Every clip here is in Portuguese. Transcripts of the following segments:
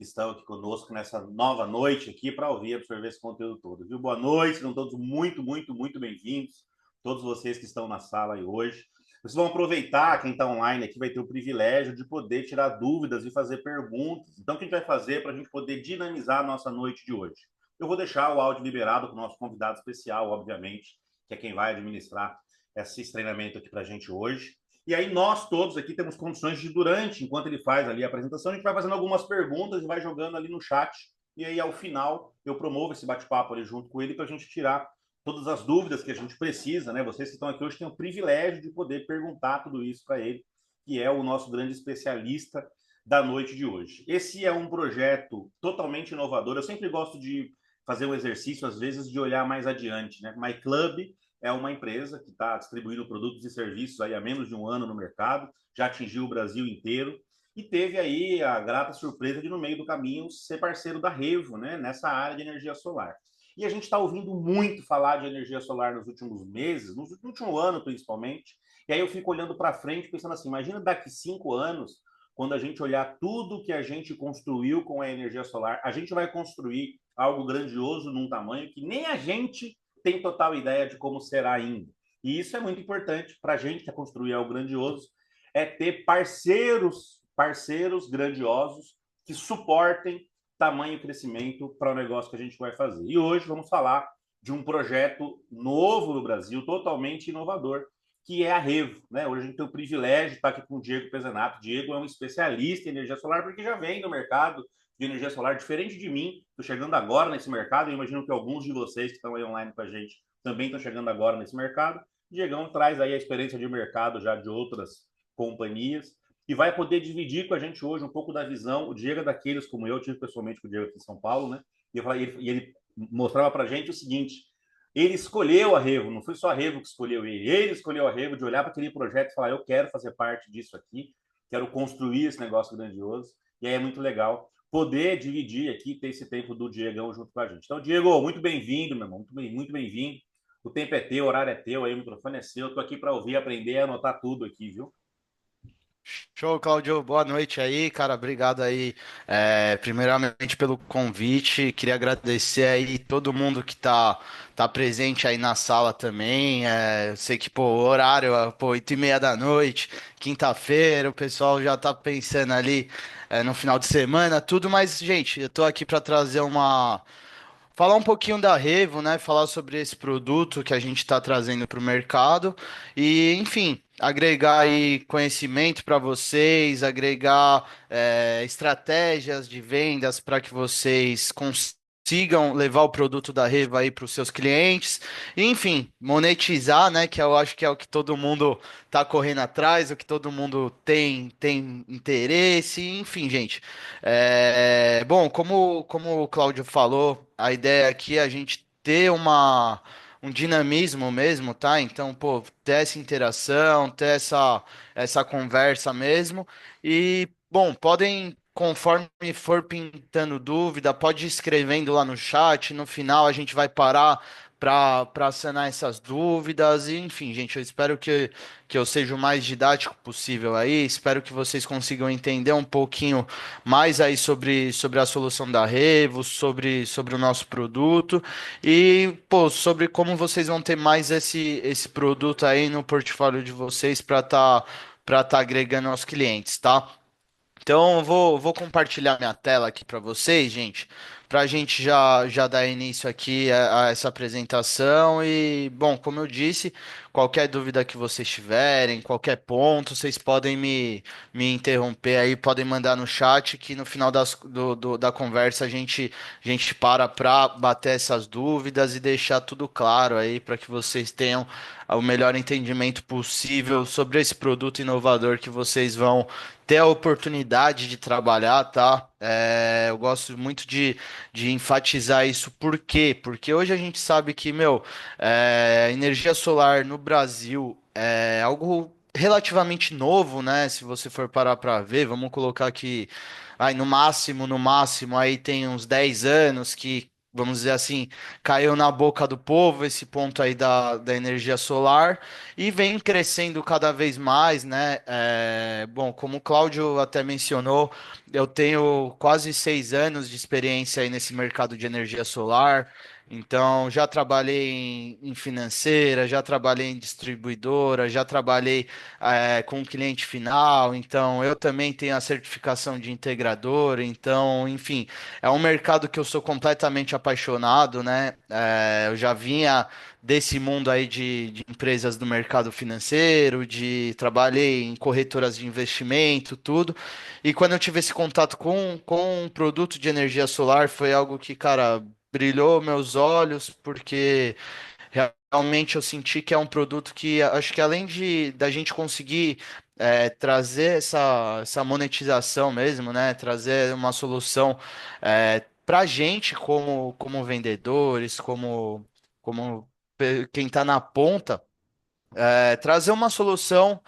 que estão aqui conosco nessa nova noite aqui para ouvir e absorver esse conteúdo todo, viu? Boa noite, sejam todos muito bem-vindos, todos vocês que estão na sala aí hoje. Vocês vão aproveitar, quem está online aqui vai ter o privilégio de poder tirar dúvidas e fazer perguntas. Então, o que a gente vai fazer para a gente poder dinamizar a nossa noite de hoje? Eu vou deixar o áudio liberado para o nosso convidado especial, obviamente, que é quem vai administrar esse treinamento aqui para a gente hoje. E aí nós todos aqui temos condições de, durante, enquanto ele faz ali a apresentação, a gente vai fazendo algumas perguntas e vai jogando ali no chat. E aí, ao final, eu promovo esse bate-papo ali junto com ele para a gente tirar todas as dúvidas que a gente precisa, né? Vocês que estão aqui hoje têm o privilégio de poder perguntar tudo isso para ele, que é o nosso grande especialista da noite de hoje. Esse é um projeto totalmente inovador. Eu sempre gosto de fazer um exercício, às vezes, de olhar mais adiante, né? My Club é uma empresa que está distribuindo produtos e serviços aí há menos de um ano no mercado, já atingiu o Brasil inteiro e teve aí a grata surpresa de, no meio do caminho, ser parceiro da Revo, né, nessa área de energia solar. E a gente está ouvindo muito falar de energia solar nos últimos meses, no último ano principalmente, e aí eu fico olhando para frente pensando assim, imagina daqui 5 anos, quando a gente olhar tudo que a gente construiu com a energia solar, a gente vai construir algo grandioso num tamanho que nem a gente tem total ideia de como será ainda. E isso é muito importante para a gente que quer construir algo grandioso, é ter parceiros grandiosos que suportem tamanho crescimento para o negócio que a gente vai fazer. E hoje vamos falar de um projeto novo no Brasil, totalmente inovador, que é a Revo. Né? Hoje a gente tem o privilégio de estar aqui com o Diego Pezenato. O Diego é um especialista em energia solar, porque já vem no mercado de energia solar, diferente de mim. Estou chegando agora nesse mercado, eu imagino que alguns de vocês que estão aí online com a gente também estão chegando agora nesse mercado. O Diegão traz aí a experiência de mercado já de outras companhias e vai poder dividir com a gente hoje um pouco da visão. O Diego é daqueles, como eu tive pessoalmente com o Diego aqui em São Paulo, né? E ele mostrava para a gente o seguinte: ele escolheu a Revo, não foi só a Revo que escolheu ele escolheu a Revo de olhar para aquele projeto e falar: eu quero fazer parte disso aqui, quero construir esse negócio grandioso. E aí é muito legal poder dividir aqui, ter esse tempo do Diegão junto com a gente. Então, Diego, muito bem-vindo, meu irmão, muito bem-vindo. O tempo é teu, o horário é teu, aí o microfone é seu. Estou aqui para ouvir, aprender e anotar tudo aqui, viu? Show, Claudio. Boa noite aí, cara. Obrigado aí, primeiramente pelo convite. Queria agradecer aí todo mundo que tá presente aí na sala também. Eu sei que, pô, o horário, pô, 8h30 da noite, quinta-feira, o pessoal já tá pensando ali, no final de semana, tudo. Mas, gente, eu tô aqui para trazer falar um pouquinho da Revo, né? Falar sobre esse produto que a gente está trazendo para o mercado e, enfim, agregar aí conhecimento para vocês, agregar estratégias de vendas para que vocês consigam levar o produto da Revo aí para os seus clientes, e, enfim, monetizar, né? Que eu acho que é o que todo mundo tá correndo atrás, o que todo mundo tem interesse, enfim, gente. Bom, como o Cláudio falou, a ideia aqui é a gente ter um dinamismo mesmo, tá? Então, pô, ter essa interação, ter essa conversa mesmo. E, bom, podem, conforme for pintando dúvida, pode ir escrevendo lá no chat. No final a gente vai parar para sanar essas dúvidas. E, enfim, gente, eu espero que eu seja o mais didático possível aí. Espero que vocês consigam entender um pouquinho mais aí sobre a solução da Revo, sobre o nosso produto e, pô, sobre como vocês vão ter mais esse produto aí no portfólio de vocês para tá agregando aos clientes, tá? Então, eu vou compartilhar minha tela aqui para vocês, gente, para a gente já dar início aqui a essa apresentação. E, bom, como eu disse, qualquer dúvida que vocês tiverem, qualquer ponto, vocês podem me interromper aí, podem mandar no chat, que no final da conversa a gente para bater essas dúvidas e deixar tudo claro aí, para que vocês tenham o melhor entendimento possível sobre esse produto inovador que vocês vão ter a oportunidade de trabalhar, tá? Eu gosto muito de enfatizar isso. Por quê? Porque hoje a gente sabe que, meu, energia solar no Brasil é algo relativamente novo, né? Se você for parar para ver, vamos colocar aqui, no máximo, aí tem uns 10 anos vamos dizer assim, caiu na boca do povo esse ponto aí da energia solar e vem crescendo cada vez mais, né? Bom, como o Cláudio até mencionou, eu tenho quase 6 anos de experiência aí nesse mercado de energia solar. Então, já trabalhei em financeira, já trabalhei em distribuidora, já trabalhei com cliente final. Então, eu também tenho a certificação de integrador. Então, enfim, é um mercado que eu sou completamente apaixonado, né? Eu já vinha desse mundo aí de empresas do mercado financeiro, trabalhei em corretoras de investimento, tudo. E quando eu tive esse contato com um produto de energia solar, foi algo que, cara, brilhou meus olhos, porque realmente eu senti que é um produto que acho que além de da gente conseguir trazer essa monetização mesmo, né? Trazer uma solução para a gente como vendedores, como quem está na ponta trazer uma solução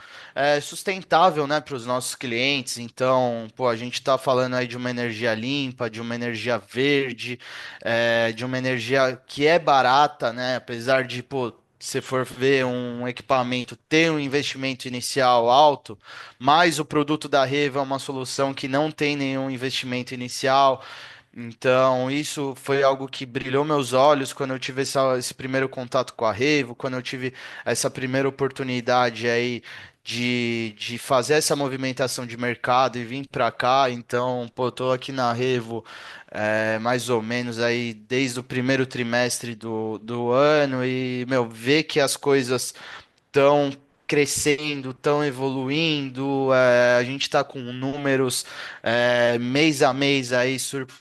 sustentável, né, para os nossos clientes. Então, pô, a gente está falando aí de uma energia limpa, de uma energia verde, de uma energia que é barata, né? Apesar de, pô, se for ver um equipamento ter um investimento inicial alto, mas o produto da Reva é uma solução que não tem nenhum investimento inicial. Então, isso foi algo que brilhou meus olhos quando eu tive esse primeiro contato com a Revo, quando eu tive essa primeira oportunidade aí de fazer essa movimentação de mercado e vir para cá. Então, pô, tô aqui na Revo mais ou menos aí desde o primeiro trimestre do ano e, meu, ver que as coisas estão crescendo, estão evoluindo. A gente está com números mês a mês aí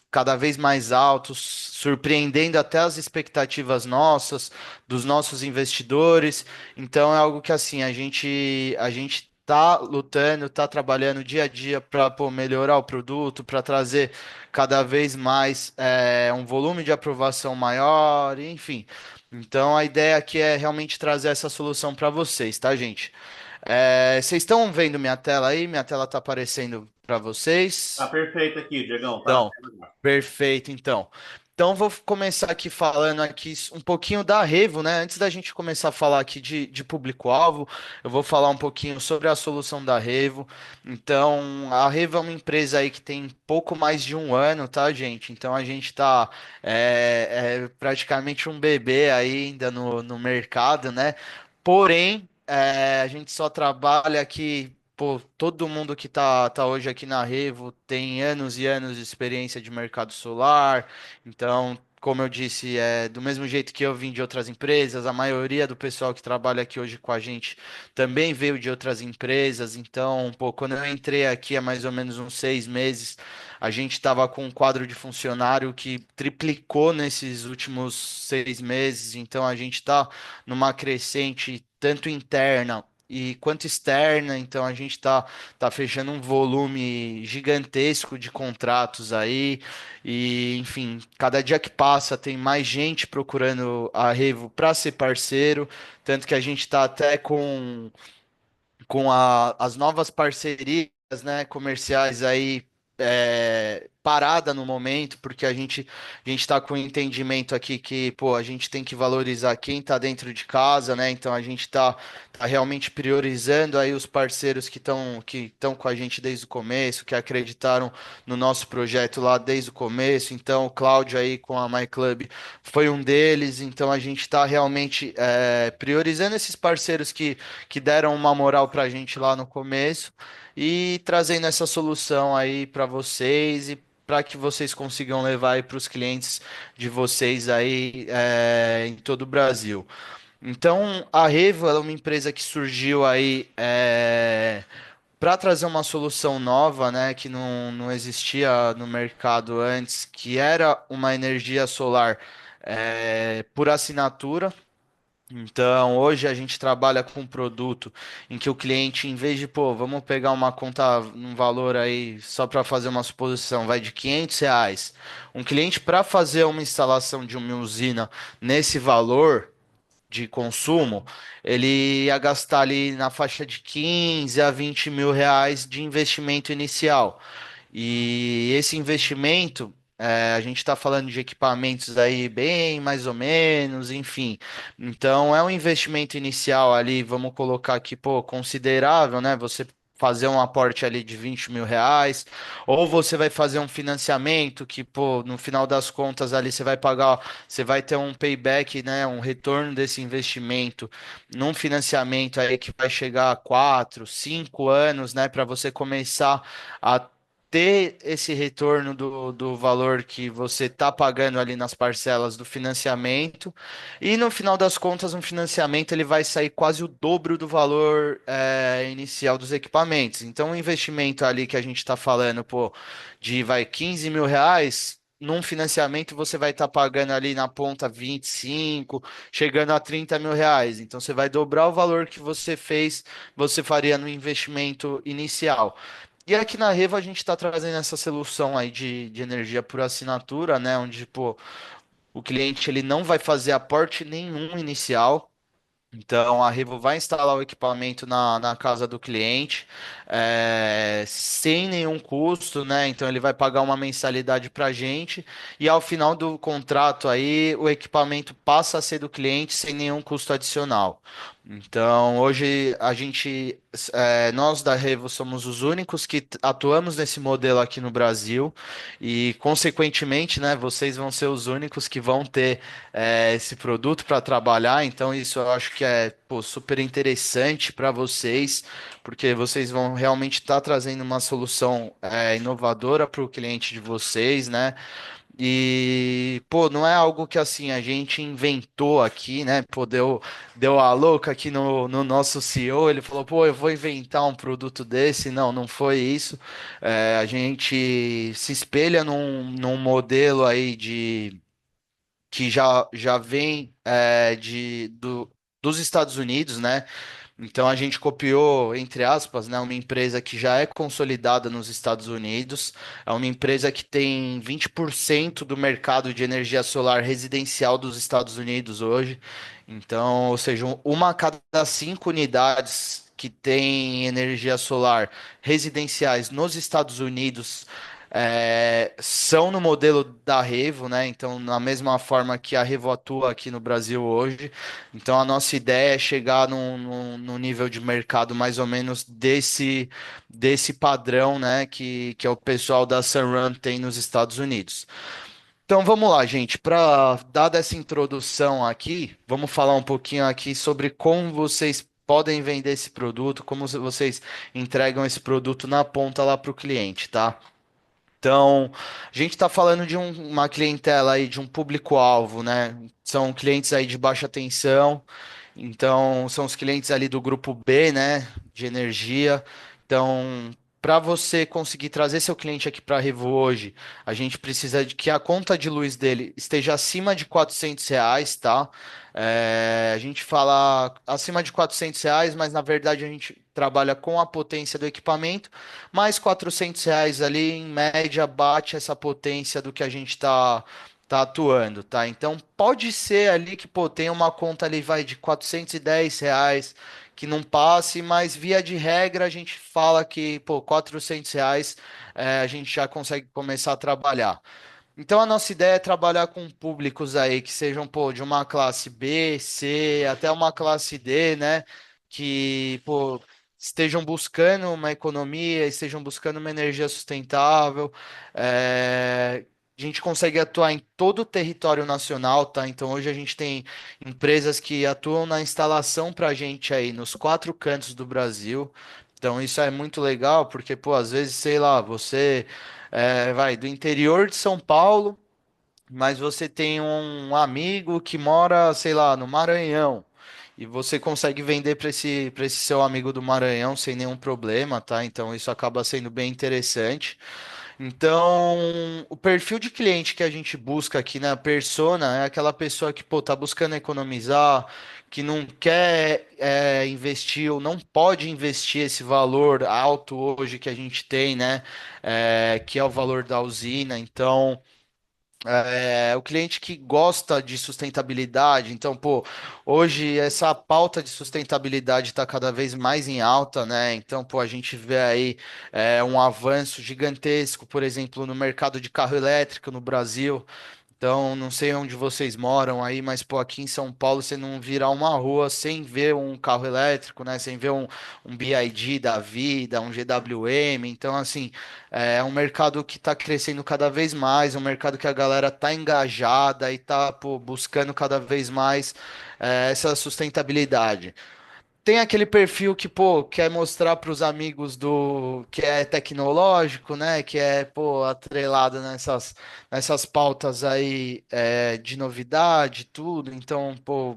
cada vez mais altos, surpreendendo até as expectativas nossas, dos nossos investidores. Então é algo que assim a gente tá lutando, tá trabalhando dia a dia para melhorar o produto, para trazer cada vez mais um volume de aprovação maior, enfim. Então a ideia aqui é realmente trazer essa solução para vocês, tá, gente? Vocês estão vendo minha tela aí? Minha tela está aparecendo para Tá vocês? perfeito aqui, Diegão. Tá na Então, tela já. perfeito, então. Então, vou começar aqui falando aqui um pouquinho da Revo, né? Antes da gente começar a falar aqui de público-alvo, eu vou falar um pouquinho sobre a solução da Revo. Então, a Revo é uma empresa aí que tem pouco mais de um ano, tá, gente? Então, a gente tá praticamente um bebê aí ainda no mercado, né? Porém, a gente só trabalha aqui. Pô, todo mundo que tá hoje aqui na Revo tem anos e anos de experiência de mercado solar. Então, como eu disse, do mesmo jeito que eu vim de outras empresas, a maioria do pessoal que trabalha aqui hoje com a gente também veio de outras empresas. Então, pô, quando eu entrei aqui há mais ou menos uns 6 meses, a gente estava com um quadro de funcionário que triplicou nesses últimos 6 meses. Então, a gente está numa crescente tanto interna e quanto externa, então a gente tá fechando um volume gigantesco de contratos aí, e enfim, cada dia que passa tem mais gente procurando a Revo para ser parceiro, tanto que a gente está até com as novas parcerias, né, comerciais aí parada no momento, porque a gente está com o entendimento aqui que, pô, a gente tem que valorizar quem está dentro de casa, né? Então a gente tá realmente priorizando aí os parceiros que estão com a gente desde o começo, que acreditaram no nosso projeto lá desde o começo. Então, o Cláudio aí com a MyClub foi um deles. Então a gente está realmente priorizando esses parceiros que deram uma moral para a gente lá no começo e trazendo essa solução aí para vocês e para que vocês consigam levar aí para os clientes de vocês aí em todo o Brasil. Então, a Revo ela é uma empresa que surgiu aí para trazer uma solução nova, né, que não existia no mercado antes, que era uma energia solar por assinatura. Então, hoje a gente trabalha com um produto em que o cliente, em vez de, pô, vamos pegar uma conta, um valor aí, só para fazer uma suposição, vai de R$ 500. Um cliente, para fazer uma instalação de uma usina nesse valor de consumo, ele ia gastar ali na faixa de 15 a 20 mil reais de investimento inicial. E esse investimento A gente está falando de equipamentos aí bem mais ou menos, enfim. Então é um investimento inicial ali, vamos colocar aqui, pô, considerável, né? Você fazer um aporte ali de R$ 20.000, ou você vai fazer um financiamento que, pô, no final das contas ali você vai pagar, você vai ter um payback, né? Um retorno desse investimento num financiamento aí que vai chegar a 4, 5 anos, né? Para você começar a ter esse retorno do valor que você está pagando ali nas parcelas do financiamento. E no final das contas, um financiamento ele vai sair quase o dobro do valor inicial dos equipamentos. Então, o investimento ali que a gente está falando, pô, de vai R$ 15.000. Num financiamento você vai estar pagando ali na ponta 25, chegando a R$ 30.000. Então você vai dobrar o valor que você fez, você faria no investimento inicial. E aqui na Revo a gente está trazendo essa solução aí de energia por assinatura, né? Onde, pô, o cliente ele não vai fazer aporte nenhum inicial. Então, a Revo vai instalar o equipamento na casa do cliente, sem nenhum custo, né? Então, ele vai pagar uma mensalidade para a gente e ao final do contrato aí, o equipamento passa a ser do cliente sem nenhum custo adicional. Então, hoje nós da Revo somos os únicos que atuamos nesse modelo aqui no Brasil e, consequentemente, né, vocês vão ser os únicos que vão ter esse produto para trabalhar. Então, isso eu acho que é, pô, super interessante para vocês, porque vocês vão realmente estar trazendo uma solução inovadora para o cliente de vocês, né? E, pô, não é algo que assim a gente inventou aqui, né? Pô, deu a louca aqui no nosso CEO. Ele falou, pô, eu vou inventar um produto desse. Não, não foi isso. A gente se espelha num modelo aí que já vem dos Estados Unidos, né? Então a gente copiou, entre aspas, né, uma empresa que já é consolidada nos Estados Unidos, é uma empresa que tem 20% do mercado de energia solar residencial dos Estados Unidos hoje. Então, ou seja, uma a cada 5 unidades que tem energia solar residenciais nos Estados Unidos são no modelo da Revo, né? Então, na mesma forma que a Revo atua aqui no Brasil hoje. Então, a nossa ideia é chegar num nível de mercado mais ou menos desse padrão, né? Que é o pessoal da Sunrun tem nos Estados Unidos. Então, vamos lá, gente. Para dar essa introdução aqui, vamos falar um pouquinho aqui sobre como vocês podem vender esse produto, como vocês entregam esse produto na ponta lá para o cliente, tá? Então, a gente está falando de uma clientela aí, de um público-alvo, né? São clientes aí de baixa tensão, então são os clientes ali do grupo B, né? De energia. Então, para você conseguir trazer seu cliente aqui para a Revo hoje, a gente precisa de que a conta de luz dele esteja acima de R$ 400, tá? A gente fala acima de R$ 400, mas na verdade a gente trabalha com a potência do equipamento mais R$ 400 ali, em média, bate essa potência do que a gente tá atuando, tá? Então, pode ser ali que, pô, tem uma conta ali, vai, de R$ 410, que não passe, mas via de regra a gente fala que, pô, R$ 400 a gente já consegue começar a trabalhar. Então a nossa ideia é trabalhar com públicos aí que sejam, pô, de uma classe B, C, até uma classe D, né? Que, pô, estejam buscando uma economia, estejam buscando uma energia sustentável. A gente consegue atuar em todo o território nacional, tá? Então hoje a gente tem empresas que atuam na instalação para a gente aí nos 4 cantos do Brasil. Então isso é muito legal, porque, pô, às vezes, sei lá, você vai do interior de São Paulo, mas você tem um amigo que mora, sei lá, no Maranhão. E você consegue vender para esse seu amigo do Maranhão sem nenhum problema, tá? Então isso acaba sendo bem interessante. Então, o perfil de cliente que a gente busca aqui na persona é aquela pessoa que, pô, tá buscando economizar, que não quer investir ou não pode investir esse valor alto hoje que a gente tem, né? Que é o valor da usina. Então, O cliente que gosta de sustentabilidade. Então, pô, hoje essa pauta de sustentabilidade está cada vez mais em alta, né? Então, pô, a gente vê aí um avanço gigantesco, por exemplo, no mercado de carro elétrico no Brasil. Então, não sei onde vocês moram aí, mas pô, aqui em São Paulo você não vira uma rua sem ver um carro elétrico, né? Sem ver um BYD da vida, um GWM. Então, assim, é um mercado que está crescendo cada vez mais, é um mercado que a galera tá engajada e tá, pô, buscando cada vez mais essa sustentabilidade. Tem aquele perfil que, pô, quer mostrar para os amigos do que é tecnológico, né? Que é, pô, atrelado nessas pautas aí de novidade, tudo. Então, pô,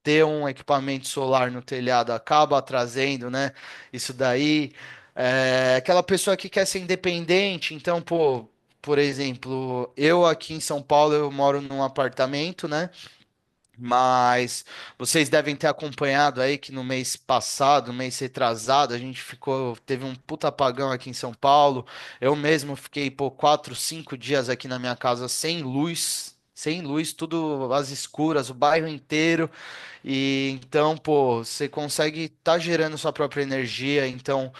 ter um equipamento solar no telhado acaba trazendo, né? Isso daí. Aquela pessoa que quer ser independente, então, pô, por exemplo, eu aqui em São Paulo, eu moro num apartamento, né? Mas vocês devem ter acompanhado aí que no mês passado, no mês retrasado, a gente teve um puta apagão aqui em São Paulo. Eu mesmo fiquei por 4, 5 dias aqui na minha casa sem luz, tudo às escuras, o bairro inteiro. E então, pô, você consegue estar gerando sua própria energia. Então,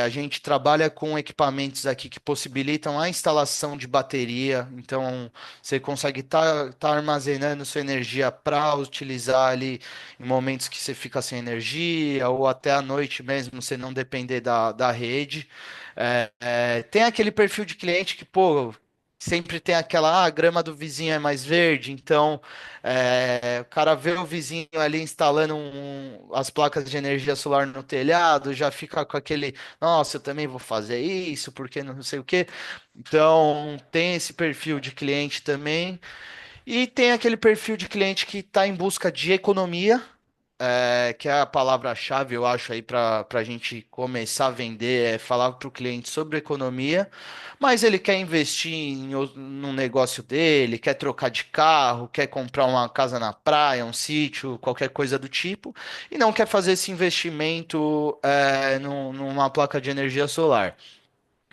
a gente trabalha com equipamentos aqui que possibilitam a instalação de bateria. Então, você consegue estar armazenando sua energia para utilizar ali em momentos que você fica sem energia, ou até à noite mesmo, você não depender da rede. Tem aquele perfil de cliente que, pô. Sempre tem aquela, a grama do vizinho é mais verde, então o cara vê o vizinho ali instalando as placas de energia solar no telhado, já fica com aquele, nossa, eu também vou fazer isso, porque não sei o quê. Então, tem esse perfil de cliente também. E tem aquele perfil de cliente que está em busca de economia, que é a palavra-chave, eu acho, aí para a gente começar a vender, é falar para o cliente sobre economia, mas ele quer investir num negócio dele, quer trocar de carro, quer comprar uma casa na praia, um sítio, qualquer coisa do tipo, e não quer fazer esse investimento numa placa de energia solar.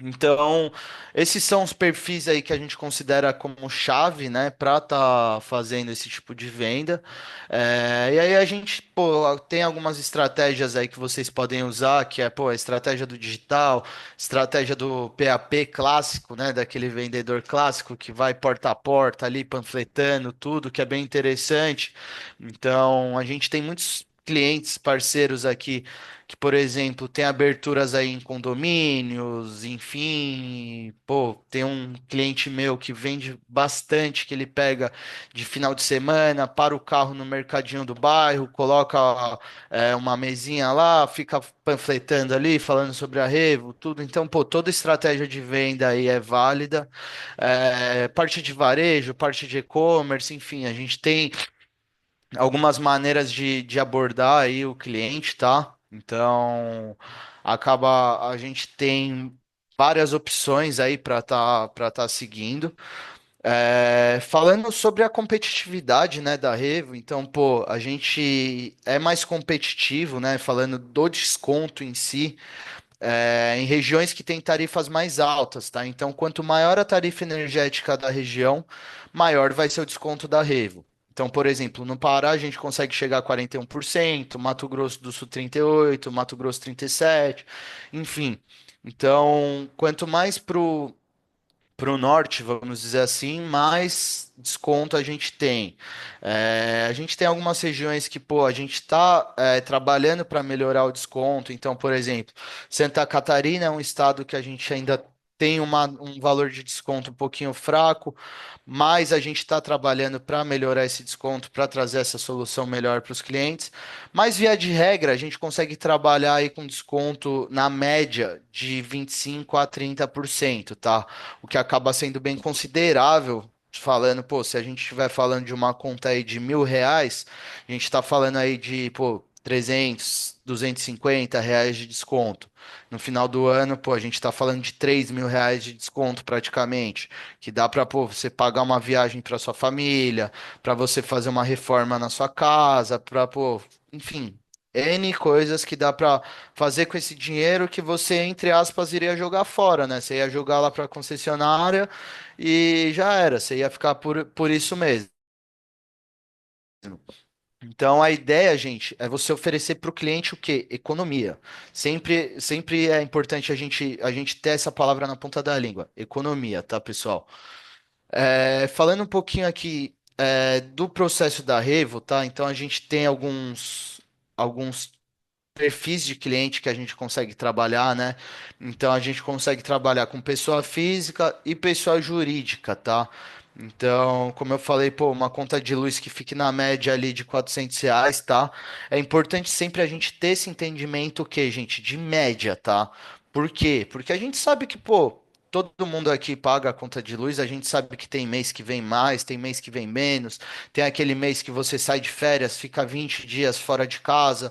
Então, esses são os perfis aí que a gente considera como chave, né, para estar fazendo esse tipo de venda. E aí a gente, pô, tem algumas estratégias aí que vocês podem usar, que é, pô, a estratégia do digital, estratégia do PAP clássico, né, daquele vendedor clássico que vai porta a porta ali panfletando tudo, que é bem interessante. Então, a gente tem muitos clientes parceiros aqui que, por exemplo, tem aberturas aí em condomínios, enfim, pô, tem um cliente meu que vende bastante, que ele pega de final de semana, para o carro no mercadinho do bairro, coloca uma mesinha lá, fica panfletando ali, falando sobre a Revo, tudo. Então, pô, toda estratégia de venda aí é válida. Parte de varejo, parte de e-commerce, enfim, a gente tem algumas maneiras de abordar aí o cliente, tá? Então, acaba a gente tem várias opções aí para tá seguindo. Falando sobre a competitividade, né, da Revo, então, pô, a gente é mais competitivo, né? Falando do desconto em si, em regiões que têm tarifas mais altas, tá? Então, quanto maior a tarifa energética da região, maior vai ser o desconto da Revo. Então, por exemplo, no Pará a gente consegue chegar a 41%, Mato Grosso do Sul 38%, Mato Grosso 37%, enfim. Então, quanto mais pro norte, vamos dizer assim, mais desconto a gente tem. A gente tem algumas regiões que, pô, a gente está trabalhando para melhorar o desconto. Então, por exemplo, Santa Catarina é um estado que a gente ainda tem um valor de desconto um pouquinho fraco, mas a gente está trabalhando para melhorar esse desconto, para trazer essa solução melhor para os clientes. Mas, via de regra, a gente consegue trabalhar aí com desconto na média de 25 a 30%, tá? O que acaba sendo bem considerável. Falando, pô, se a gente estiver falando de uma conta aí de R$ 1.000, a gente está falando aí de, pô, 300, R$ 250 de desconto. No final do ano, pô, a gente está falando de R$ 3.000 de desconto praticamente, que dá para, pô, você pagar uma viagem para sua família, para você fazer uma reforma na sua casa, para, pô, enfim, N coisas que dá para fazer com esse dinheiro que você, entre aspas, iria jogar fora, né? Você ia jogar lá para a concessionária e já era, você ia ficar por isso mesmo. Então a ideia, gente, é você oferecer para o cliente o quê? Economia. Sempre é importante a gente ter essa palavra na ponta da língua, economia, tá, pessoal? Falando um pouquinho aqui do processo da Revo, tá? Então a gente tem alguns perfis de cliente que a gente consegue trabalhar, né? Então a gente consegue trabalhar com pessoa física e pessoa jurídica, tá? Então, como eu falei, pô, uma conta de luz que fique na média ali de R$ 400, tá? É importante sempre a gente ter esse entendimento que, gente, de média, tá? Por quê? Porque a gente sabe que, pô, todo mundo aqui paga a conta de luz, a gente sabe que tem mês que vem mais, tem mês que vem menos, tem aquele mês que você sai de férias, fica 20 dias fora de casa,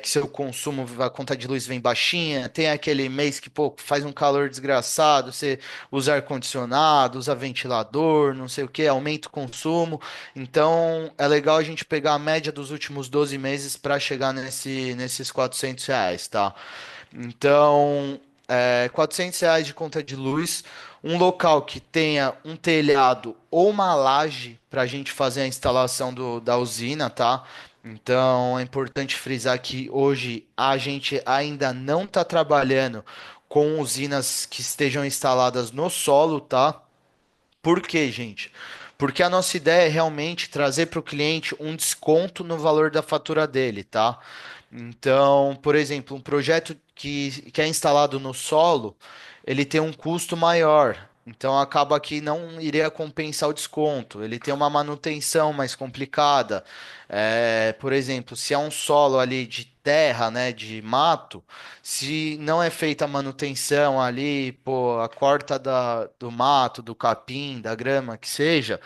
que seu consumo, a conta de luz vem baixinha, tem aquele mês que, pô, faz um calor desgraçado, você usa ar-condicionado, usa ventilador, não sei o que, aumenta o consumo. Então, é legal a gente pegar a média dos últimos 12 meses para chegar nesses R$ 400, tá? Então, R$ 400 de conta de luz, um local que tenha um telhado ou uma laje para a gente fazer a instalação da usina, tá? Então, é importante frisar que hoje a gente ainda não está trabalhando com usinas que estejam instaladas no solo, tá? Por quê, gente? Porque a nossa ideia é realmente trazer para o cliente um desconto no valor da fatura dele, tá? Então, por exemplo, um projeto que é instalado no solo, ele tem um custo maior. Então, acaba que não iria compensar o desconto. Ele tem uma manutenção mais complicada. Por exemplo, se é um solo ali de terra, né, de mato, se não é feita a manutenção ali, pô, a corta do mato, do capim, da grama, que seja,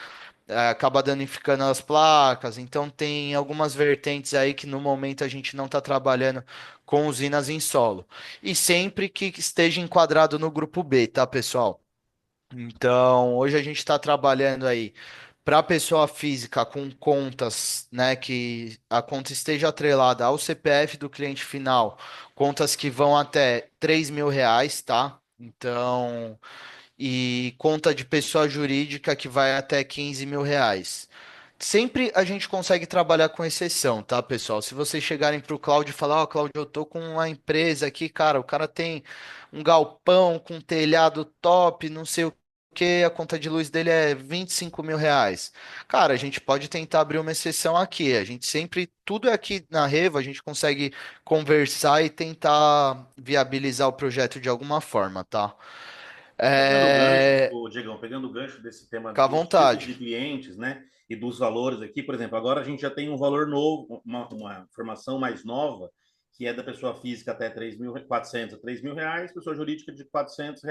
acaba danificando as placas. Então tem algumas vertentes aí que no momento a gente não está trabalhando com usinas em solo. E sempre que esteja enquadrado no grupo B, tá, pessoal? Então, hoje a gente está trabalhando aí para pessoa física com contas, né, que a conta esteja atrelada ao CPF do cliente final, contas que vão até R$ 3.000, tá? Então, e conta de pessoa jurídica que vai até R$ 15.000. Sempre a gente consegue trabalhar com exceção, tá, pessoal? Se vocês chegarem para o Cláudio e falar, ó, Cláudio, eu tô com uma empresa aqui, cara, o cara tem um galpão com um telhado top, não sei o que, a conta de luz dele é R$ 25.000. Cara, a gente pode tentar abrir uma exceção aqui. A gente sempre, tudo é aqui na Revo, a gente consegue conversar e tentar viabilizar o projeto de alguma forma, tá? Pegando o gancho, É... ô, Diegão, pegando o gancho desse tema Fica à dos tipos vontade. de clientes, né, e dos valores aqui, por exemplo, agora a gente já tem um valor novo, uma informação mais nova, que é da pessoa física até 3.400 a R$ 3.000, pessoa jurídica de R$ 400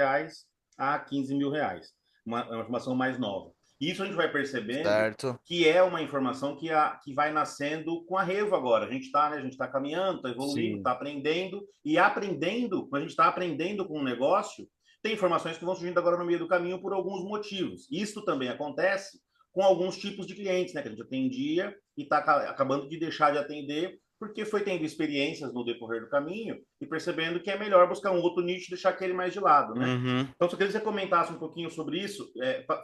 a R$ 15.000, uma informação mais nova. Isso a gente vai percebendo Certo? que é uma informação que vai nascendo com a Revo agora. A gente está, né, a gente está caminhando, está evoluindo, Sim. está aprendendo, e aprendendo, quando a gente está aprendendo com um negócio, tem informações que vão surgindo agora no meio do caminho por alguns motivos. Isso também acontece com alguns tipos de clientes, né? Que a gente atendia e está acabando de deixar de atender porque foi tendo experiências no decorrer do caminho e percebendo que é melhor buscar um outro nicho e deixar aquele mais de lado, né? Uhum. Então, se eu queria que você comentasse um pouquinho sobre isso,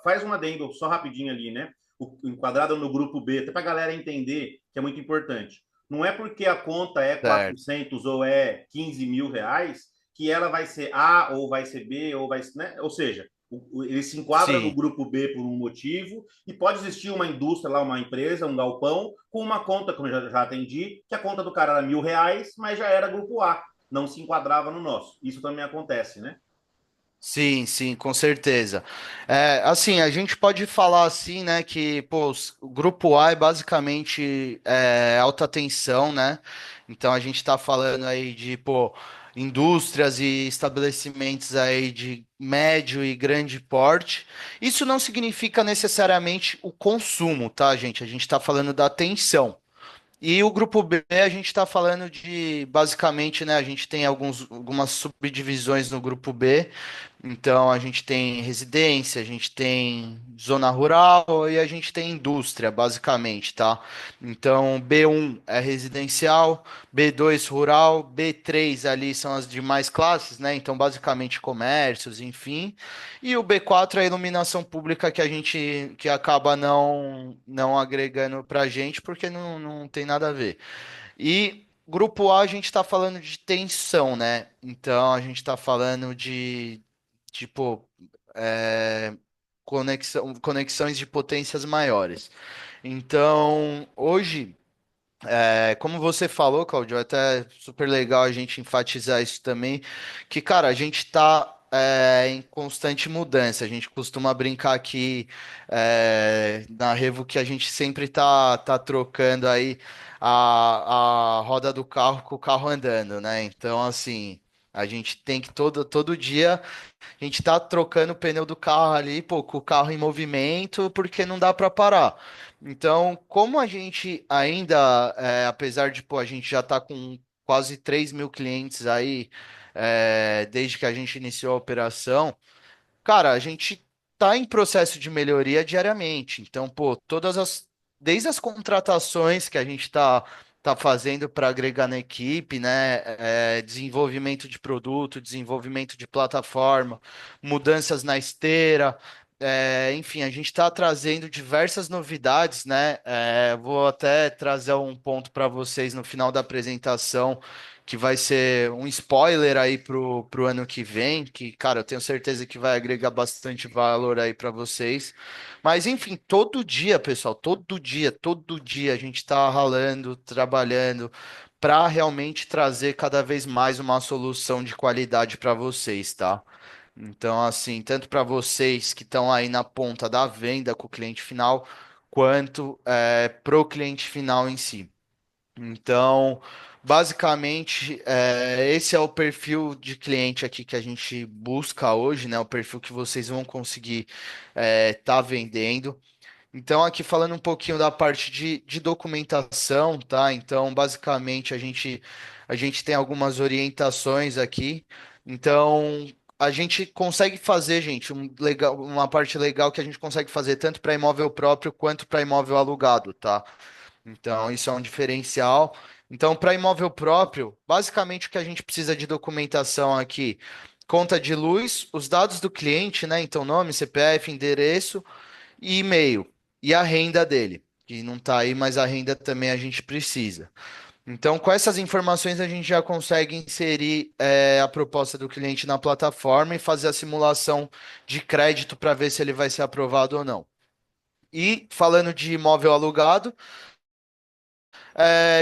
faz um adendo só rapidinho ali, né? O enquadrado no grupo B, até para a galera entender que é muito importante. Não é porque a conta é Certo. 400 ou é R$ 15.000 que ela vai ser A ou vai ser B, ou vai, né? Ou seja, ele se enquadra no Sim. grupo B por um motivo, e pode existir uma indústria lá, uma empresa, um galpão, com uma conta, como eu já atendi, que a conta do cara era R$ 1.000, mas já era grupo A, não se enquadrava no nosso. Isso também acontece, né? Sim, sim, com certeza. Assim, a gente pode falar assim, né, que, pô, o grupo A é basicamente alta tensão, né? Então a gente tá falando aí de, pô, indústrias e estabelecimentos aí de médio e grande porte. Isso não significa necessariamente o consumo, tá, gente? A gente tá falando da tensão. E o grupo B, a gente está falando de, basicamente, né? A gente tem algumas subdivisões no grupo B. Então a gente tem residência, a gente tem zona rural e a gente tem indústria, basicamente, tá? Então B1 é residencial, B2 rural, B3 ali são as demais classes, né? Então basicamente comércios, enfim. E o B4 é a iluminação pública que a gente que acaba não agregando pra gente porque não tem nada a ver. E grupo A a gente está falando de tensão, né? Então a gente está falando de tipo é, conexões de potências maiores. Então, hoje, como você falou, Claudio, é até super legal a gente enfatizar isso também, que, cara, a gente está em constante mudança. A gente costuma brincar aqui na Revo que a gente sempre tá trocando aí a roda do carro com o carro andando, né? Então, assim, a gente tem que todo dia a gente tá trocando o pneu do carro ali, pô, com o carro em movimento, porque não dá para parar. Então, como a gente ainda, apesar de, pô, a gente já tá com quase 3.000 clientes aí, desde que a gente iniciou a operação, cara, a gente tá em processo de melhoria diariamente. Então, pô, desde as contratações que a gente tá fazendo para agregar na equipe, né? Desenvolvimento de produto, desenvolvimento de plataforma, mudanças na esteira. Enfim, a gente está trazendo diversas novidades, né? Vou até trazer um ponto para vocês no final da apresentação que vai ser um spoiler aí pro ano que vem, que, cara, eu tenho certeza que vai agregar bastante valor aí para vocês. Mas, enfim, todo dia, pessoal, todo dia a gente está ralando, trabalhando para realmente trazer cada vez mais uma solução de qualidade para vocês, tá? Então, assim, tanto para vocês que estão aí na ponta da venda com o cliente final, quanto pro cliente final em si. Então, basicamente, esse é o perfil de cliente aqui que a gente busca hoje, né? O perfil que vocês vão conseguir estar vendendo. Então, aqui falando um pouquinho da parte de documentação, tá? Então, basicamente, a gente tem algumas orientações aqui. Então, a gente consegue fazer, gente, uma parte legal que a gente consegue fazer tanto para imóvel próprio quanto para imóvel alugado, tá? Então, isso é um diferencial. Então, para imóvel próprio, basicamente o que a gente precisa de documentação aqui, conta de luz, os dados do cliente, né? Então, nome, CPF, endereço e e-mail. E a renda dele, que não está aí, mas a renda também a gente precisa. Então, com essas informações, a gente já consegue inserir a proposta do cliente na plataforma e fazer a simulação de crédito para ver se ele vai ser aprovado ou não. E falando de imóvel alugado,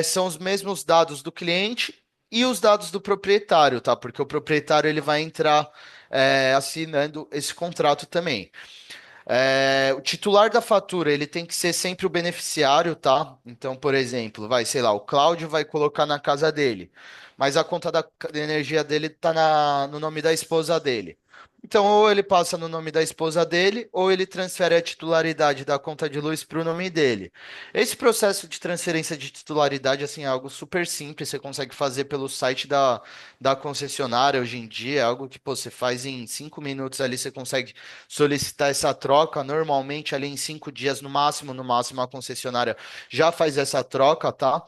são os mesmos dados do cliente e os dados do proprietário, tá? Porque o proprietário ele vai entrar assinando esse contrato também. O titular da fatura, ele tem que ser sempre o beneficiário, tá? Então, por exemplo, sei lá, o Cláudio vai colocar na casa dele, mas a conta da energia dele tá no nome da esposa dele. Então, ou ele passa no nome da esposa dele, ou ele transfere a titularidade da conta de luz para o nome dele. Esse processo de transferência de titularidade, assim, é algo super simples, você consegue fazer pelo site da concessionária hoje em dia, é algo que, pô, você faz em 5 minutos ali, você consegue solicitar essa troca. Normalmente, ali em 5 dias, no máximo, a concessionária já faz essa troca, tá?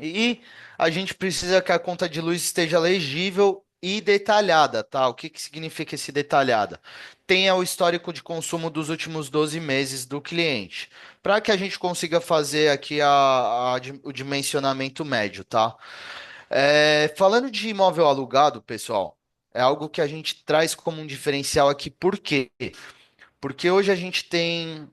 E a gente precisa que a conta de luz esteja legível e detalhada, tá? O que que significa esse detalhada? Tenha o histórico de consumo dos últimos 12 meses do cliente, para que a gente consiga fazer aqui o dimensionamento médio, tá? Falando de imóvel alugado, pessoal, é algo que a gente traz como um diferencial aqui, por quê? Porque hoje a gente tem.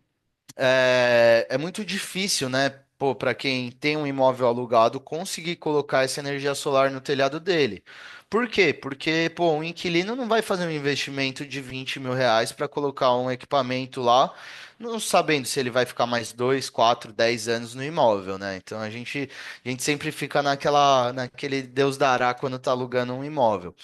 É muito difícil, né? Pô, para quem tem um imóvel alugado, conseguir colocar essa energia solar no telhado dele. Por quê? Porque, pô, um inquilino não vai fazer um investimento de 20 mil reais para colocar um equipamento lá, não sabendo se ele vai ficar mais 2, 4, 10 anos no imóvel, né? Então a gente sempre fica naquele Deus dará quando tá alugando um imóvel.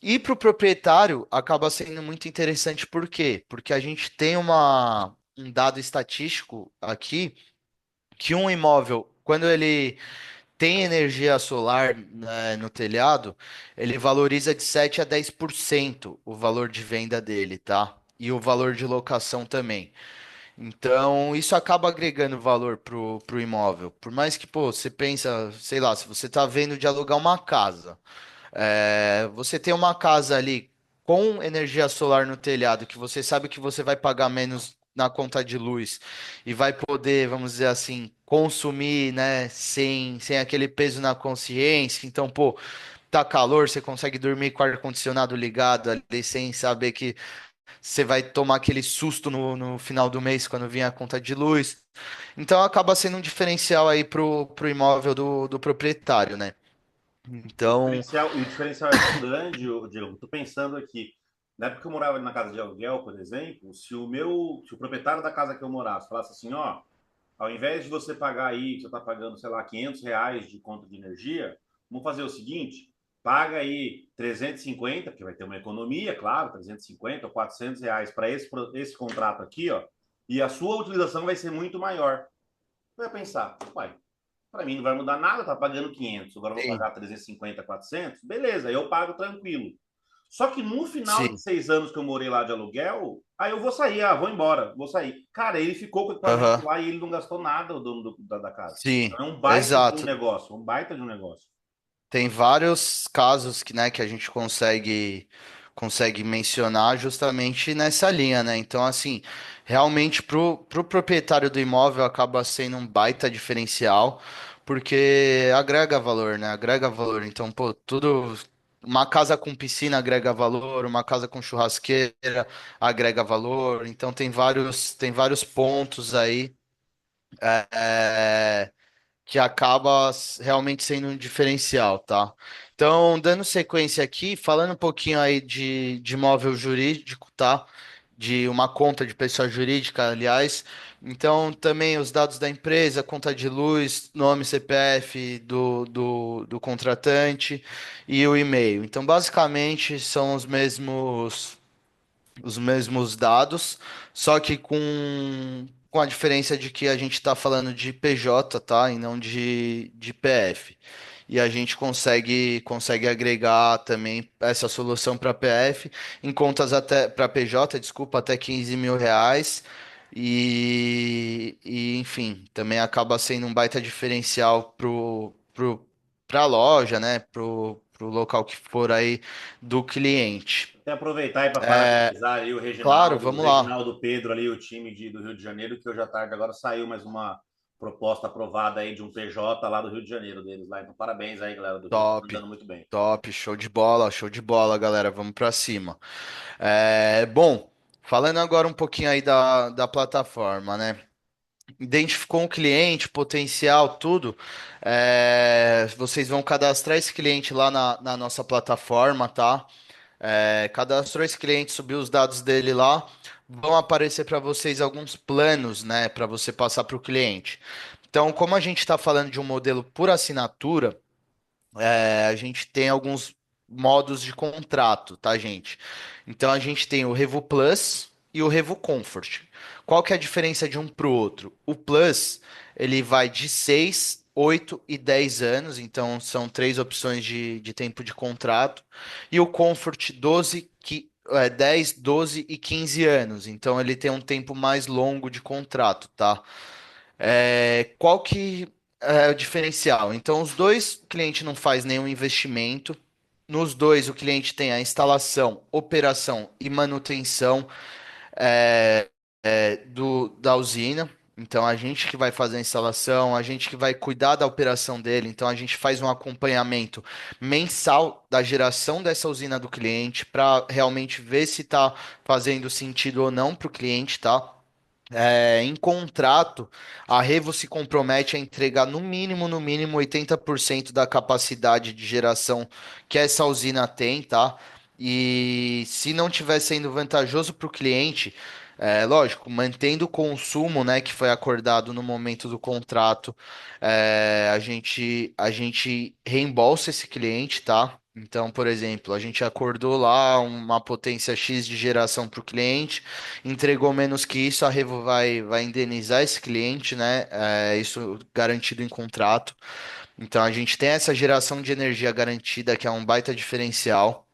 E para o proprietário acaba sendo muito interessante, por quê? Porque a gente tem um dado estatístico aqui que um imóvel, quando ele tem energia solar, né, no telhado, ele valoriza de 7 a 10% o valor de venda dele, tá? E o valor de locação também. Então, isso acaba agregando valor pro imóvel. Por mais que, pô, você pensa, sei lá, se você tá vendo de alugar uma casa, você tem uma casa ali com energia solar no telhado, que você sabe que você vai pagar menos na conta de luz e vai poder, vamos dizer assim, consumir, né, sem aquele peso na consciência. Então, pô, tá calor, você consegue dormir com o ar-condicionado ligado ali sem saber que você vai tomar aquele susto no final do mês quando vier a conta de luz. Então acaba sendo um diferencial aí pro imóvel do proprietário, né? Então, E o diferencial é tão grande, Diego, eu tô pensando aqui. Na época que eu morava ali na casa de aluguel, por exemplo, se o proprietário da casa que eu morasse falasse assim, ó, ao invés de você pagar aí, você está pagando, sei lá, R$ 500 de conta de energia, vamos fazer o seguinte, paga aí 350, porque vai ter uma economia, claro, 350 ou R$ 400 para esse contrato aqui, ó, e a sua utilização vai ser muito maior. Vai pensar, pai, para mim não vai mudar nada, tá pagando 500, agora eu vou sim, pagar 350, 400, beleza, eu pago tranquilo. Só que no final de sim. 6 anos que eu morei lá de aluguel, aí eu vou sair, vou embora, vou sair. Cara, ele ficou com o equipamento Aham. lá e ele não gastou nada, o dono da casa. Sim, Então é um baita de um exato. negócio, um baita de um negócio. Tem vários casos que, né, que a gente consegue mencionar justamente nessa linha, né? Então, assim, realmente pro proprietário do imóvel acaba sendo um baita diferencial, porque agrega valor, né? Agrega valor. Então, pô, tudo. Uma casa com piscina agrega valor, uma casa com churrasqueira agrega valor. Então, tem vários pontos aí. é, que acaba realmente sendo um diferencial, tá? Então, dando sequência aqui, falando um pouquinho aí de imóvel jurídico, tá? De uma conta de pessoa jurídica, aliás. Então, também os dados da empresa, conta de luz, nome, CPF do contratante e o e-mail. Então, basicamente, são os mesmos dados, só que com a diferença de que a gente está falando de PJ, tá? E não de PF. E a gente consegue agregar também essa solução para PF em contas até para PJ, desculpa, até R$ 15.000. Enfim, também acaba sendo um baita diferencial para a loja, né? Pro local que for aí do cliente. Até aproveitar aí para parabenizar aí Claro, O vamos lá. Reginaldo Pedro ali, o time do Rio de Janeiro, que hoje à tarde agora saiu mais uma proposta aprovada aí de um PJ lá do Rio de Janeiro deles lá. Então, parabéns aí, galera do Rio, tá Top, andando muito bem. top, show de bola, galera. Vamos pra cima. Bom, falando agora um pouquinho aí da plataforma, né? Identificou um cliente, potencial, tudo. Vocês vão cadastrar esse cliente lá na nossa plataforma, tá? Cadastrou esse cliente, subiu os dados dele lá. Vão aparecer para vocês alguns planos, né? Para você passar para o cliente. Então, como a gente está falando de um modelo por assinatura. A gente tem alguns modos de contrato, tá, gente? Então a gente tem o Revo Plus e o Revo Comfort. Qual que é a diferença de um para o outro? O Plus, ele vai de 6, 8 e 10 anos, então são três opções de tempo de contrato. E o Comfort 10, 12 e 15 anos, então ele tem um tempo mais longo de contrato, tá? Qual que é o diferencial? Então, os dois, o cliente não faz nenhum investimento. Nos dois, o cliente tem a instalação, operação e manutenção da usina. Então, a gente que vai fazer a instalação, a gente que vai cuidar da operação dele. Então, a gente faz um acompanhamento mensal da geração dessa usina do cliente para realmente ver se está fazendo sentido ou não para o cliente, tá? Em contrato, a Revo se compromete a entregar no mínimo 80% da capacidade de geração que essa usina tem, tá? E se não estiver sendo vantajoso para o cliente, lógico, mantendo o consumo, né, que foi acordado no momento do contrato, a gente reembolsa esse cliente, tá? Então, por exemplo, a gente acordou lá uma potência X de geração para o cliente, entregou menos que isso, a Revo vai indenizar esse cliente, né? Isso garantido em contrato. Então a gente tem essa geração de energia garantida, que é um baita diferencial.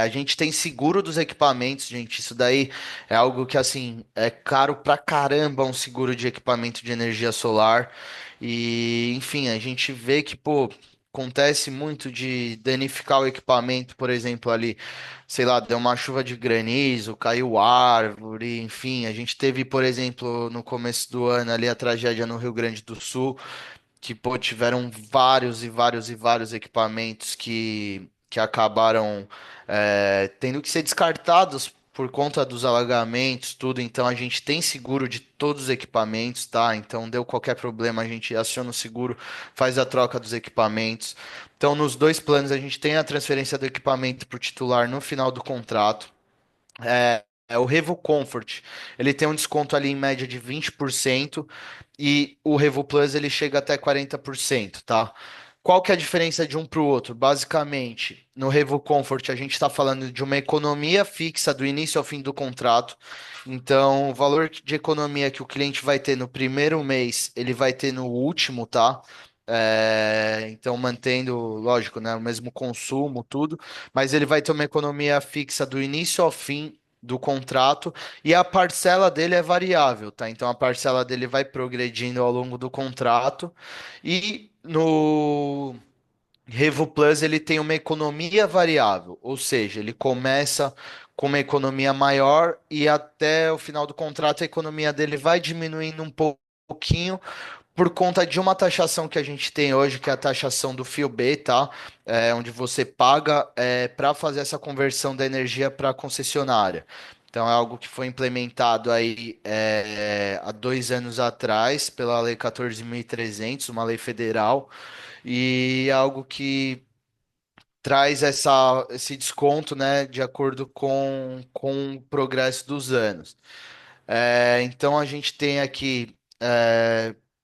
A gente tem seguro dos equipamentos, gente. Isso daí é algo que, assim, é caro pra caramba um seguro de equipamento de energia solar. E, enfim, a gente vê que, pô, acontece muito de danificar o equipamento, por exemplo, ali, sei lá, deu uma chuva de granizo, caiu árvore, enfim. A gente teve, por exemplo, no começo do ano ali a tragédia no Rio Grande do Sul que, pô, tiveram vários e vários e vários equipamentos que acabaram tendo que ser descartados por conta dos alagamentos, tudo. Então a gente tem seguro de todos os equipamentos, tá? Então deu qualquer problema, a gente aciona o seguro, faz a troca dos equipamentos. Então nos dois planos a gente tem a transferência do equipamento para o titular no final do contrato. O Revo Comfort, ele tem um desconto ali em média de 20% e o Revo Plus ele chega até 40%, tá? Qual que é a diferença de um para o outro? Basicamente, no Revo Comfort a gente está falando de uma economia fixa do início ao fim do contrato. Então, o valor de economia que o cliente vai ter no primeiro mês, ele vai ter no último, tá? Então, mantendo, lógico, né, o mesmo consumo, tudo, mas ele vai ter uma economia fixa do início ao fim do contrato e a parcela dele é variável, tá? Então a parcela dele vai progredindo ao longo do contrato e no Revo Plus ele tem uma economia variável, ou seja, ele começa com uma economia maior e até o final do contrato a economia dele vai diminuindo um pouquinho por conta de uma taxação que a gente tem hoje, que é a taxação do fio B, tá? Onde você paga para fazer essa conversão da energia para a concessionária. Então é algo que foi implementado aí há 2 anos atrás pela Lei 14.300, uma lei federal, e é algo que traz esse desconto, né, de acordo com o progresso dos anos. Então a gente tem aqui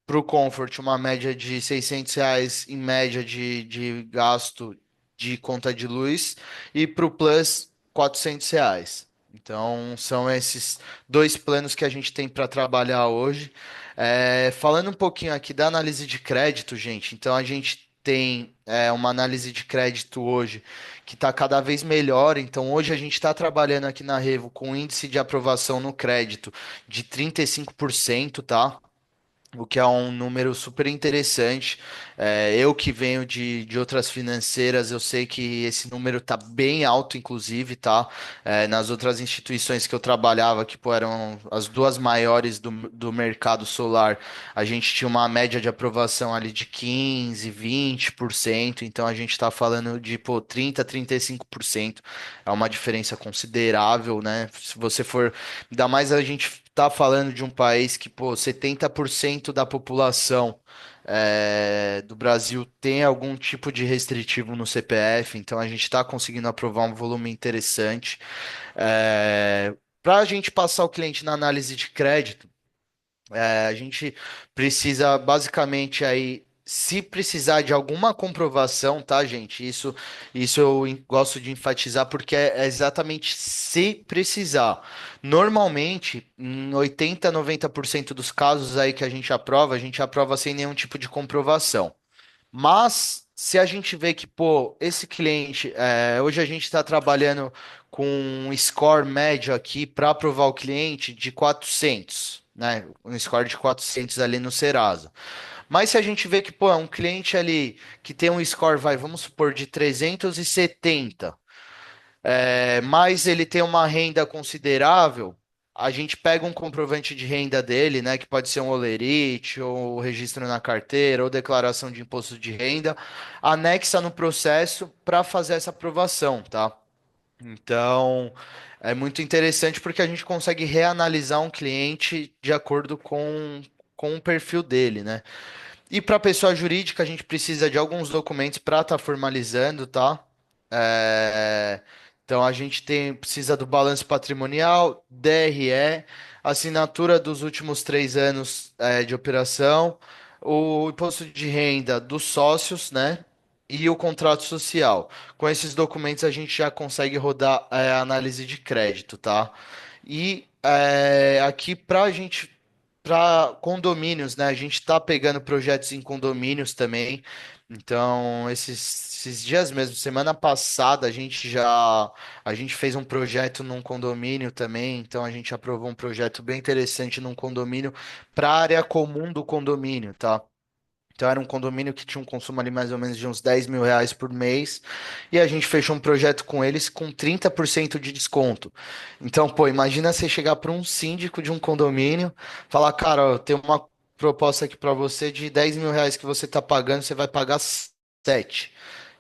para o Comfort uma média de R$ 600 em média de gasto de conta de luz e para o Plus R$ 400. Então são esses dois planos que a gente tem para trabalhar hoje. Falando um pouquinho aqui da análise de crédito, gente. Então a gente tem uma análise de crédito hoje que está cada vez melhor. Então hoje a gente está trabalhando aqui na Revo com índice de aprovação no crédito de 35%, tá? O que é um número super interessante. Eu que venho de outras financeiras, eu sei que esse número tá bem alto, inclusive, tá? Nas outras instituições que eu trabalhava, que pô, eram as duas maiores do mercado solar, a gente tinha uma média de aprovação ali de 15, 20%. Então a gente está falando de pô, 30, 35%. É uma diferença considerável, né? Se você for, ainda mais a gente tá falando de um país que, pô, 70% da população do Brasil tem algum tipo de restritivo no CPF, então a gente está conseguindo aprovar um volume interessante. Para a gente passar o cliente na análise de crédito, a gente precisa basicamente aí, se precisar de alguma comprovação, tá, gente? Isso eu gosto de enfatizar porque é exatamente se precisar. Normalmente, em 80, 90% dos casos aí que a gente aprova sem nenhum tipo de comprovação. Mas se a gente vê que, pô, esse cliente, hoje a gente está trabalhando com um score médio aqui para aprovar o cliente de 400, né? Um score de 400 ali no Serasa. Mas se a gente vê que, pô, é um cliente ali que tem um score, vamos supor, de 370, mas ele tem uma renda considerável, a gente pega um comprovante de renda dele, né, que pode ser um holerite, ou registro na carteira, ou declaração de imposto de renda, anexa no processo para fazer essa aprovação, tá? Então, é muito interessante porque a gente consegue reanalisar um cliente de acordo com o perfil dele, né? E para pessoa jurídica, a gente precisa de alguns documentos para estar formalizando, tá? É, Então a gente precisa do balanço patrimonial, DRE, assinatura dos últimos 3 anos de operação, o imposto de renda dos sócios, né? E o contrato social. Com esses documentos a gente já consegue rodar a análise de crédito, tá? E aqui para a gente para condomínios, né? A gente está pegando projetos em condomínios também. Então, esses dias mesmo, semana passada, a gente fez um projeto num condomínio também. Então, a gente aprovou um projeto bem interessante num condomínio para a área comum do condomínio, tá? Então era um condomínio que tinha um consumo ali mais ou menos de uns R$ 10.000 por mês. E a gente fechou um projeto com eles com 30% de desconto. Então, pô, imagina você chegar para um síndico de um condomínio, falar, cara, ó, eu tenho uma proposta aqui para você de R$ 10.000 que você tá pagando, você vai pagar 7.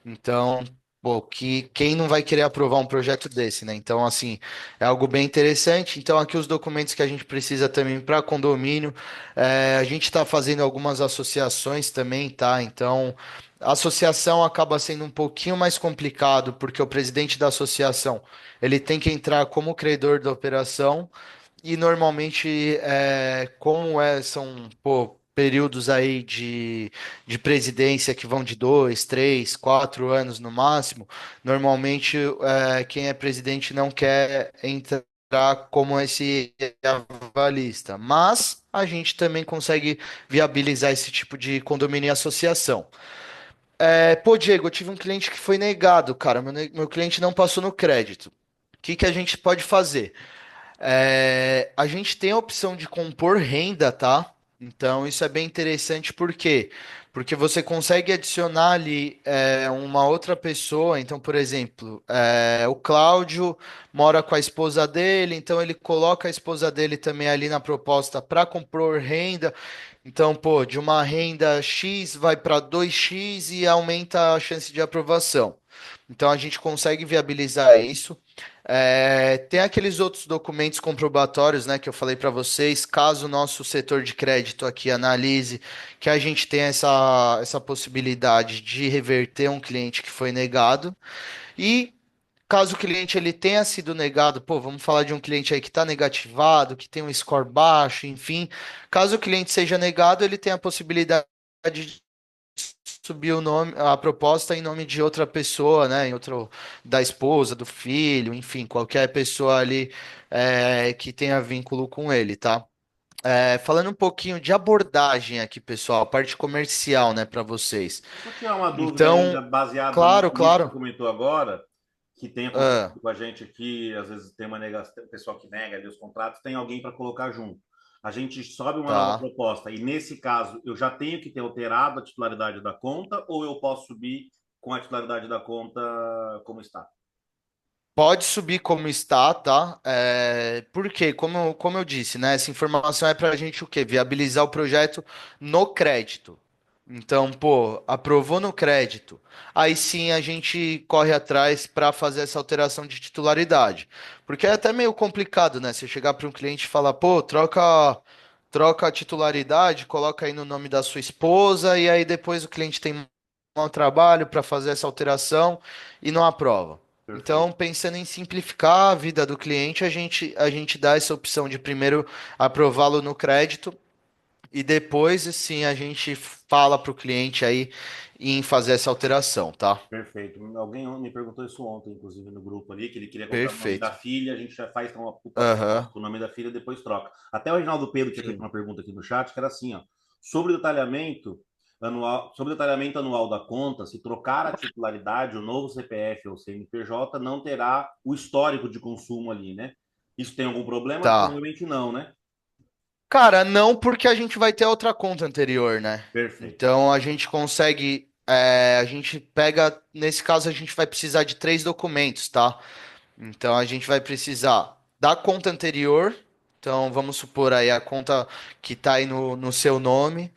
Então, pô, quem não vai querer aprovar um projeto desse, né? Então, assim, é algo bem interessante. Então, aqui os documentos que a gente precisa também para condomínio. A gente está fazendo algumas associações também, tá? Então, a associação acaba sendo um pouquinho mais complicado, porque o presidente da associação, ele tem que entrar como credor da operação. E normalmente, são, pô, períodos aí de presidência que vão de 2, 3, 4 anos no máximo, normalmente quem é presidente não quer entrar como esse avalista, mas a gente também consegue viabilizar esse tipo de condomínio e associação. Pô, Diego, eu tive um cliente que foi negado, cara, meu cliente não passou no crédito. O que que a gente pode fazer? A gente tem a opção de compor renda, tá? Então isso é bem interessante, por quê? Porque você consegue adicionar ali uma outra pessoa. Então, por exemplo, o Cláudio mora com a esposa dele, então ele coloca a esposa dele também ali na proposta para compor renda. Então, pô, de uma renda X vai para 2x e aumenta a chance de aprovação. Então a gente consegue viabilizar isso. Tem aqueles outros documentos comprobatórios, né, que eu falei para vocês, caso o nosso setor de crédito aqui analise que a gente tem essa possibilidade de reverter um cliente que foi negado. E caso o cliente ele tenha sido negado, pô, vamos falar de um cliente aí que está negativado, que tem um score baixo, enfim. Caso o cliente seja negado, ele tem a possibilidade de subir o nome, a proposta em nome de outra pessoa, né? Em outro da esposa, do filho, enfim, qualquer pessoa ali que tenha vínculo com ele, tá? Falando um pouquinho de abordagem aqui, pessoal, a parte comercial, né, para vocês. Só tirar uma dúvida ainda, Então, baseado claro, nisso que você claro. comentou agora, que tem Ah, acontecido com a gente aqui, às vezes tem uma negação, o pessoal que nega ali os contratos, tem alguém para colocar junto. A gente sobe uma nova tá. proposta, e nesse caso, eu já tenho que ter alterado a titularidade da conta, ou eu posso subir com a titularidade da conta como está? Pode subir como está, tá? Porque, como eu disse, né? Essa informação é para a gente o quê? Viabilizar o projeto no crédito. Então, pô, aprovou no crédito. Aí sim a gente corre atrás para fazer essa alteração de titularidade. Porque é até meio complicado, né? Você chegar para um cliente e falar, pô, troca a titularidade, coloca aí no nome da sua esposa, e aí depois o cliente tem um trabalho para fazer essa alteração e não aprova. Então, Perfeito. pensando em simplificar a vida do cliente, a gente dá essa opção de primeiro aprová-lo no crédito e depois, sim, a gente fala para o cliente aí em fazer essa alteração, tá? Perfeito. Alguém me perguntou isso ontem, inclusive, no grupo ali, que ele queria colocar o nome da Perfeito. filha, a gente já faz então, o passo a passo Aham. com o nome da filha, depois troca. Até o Reginaldo Pedro tinha feito Sim. uma pergunta aqui no chat, que era assim, ó, sobre o detalhamento anual da conta, se trocar a titularidade, o novo CPF ou CNPJ não terá o histórico de consumo ali, né? Isso tem algum problema? Tá. Provavelmente não, né? Cara, não porque a gente vai ter outra conta anterior, né? Perfeito. Então a gente consegue. A gente pega. Nesse caso, a gente vai precisar de 3 documentos, tá? Então a gente vai precisar da conta anterior. Então vamos supor aí a conta que está aí no seu nome.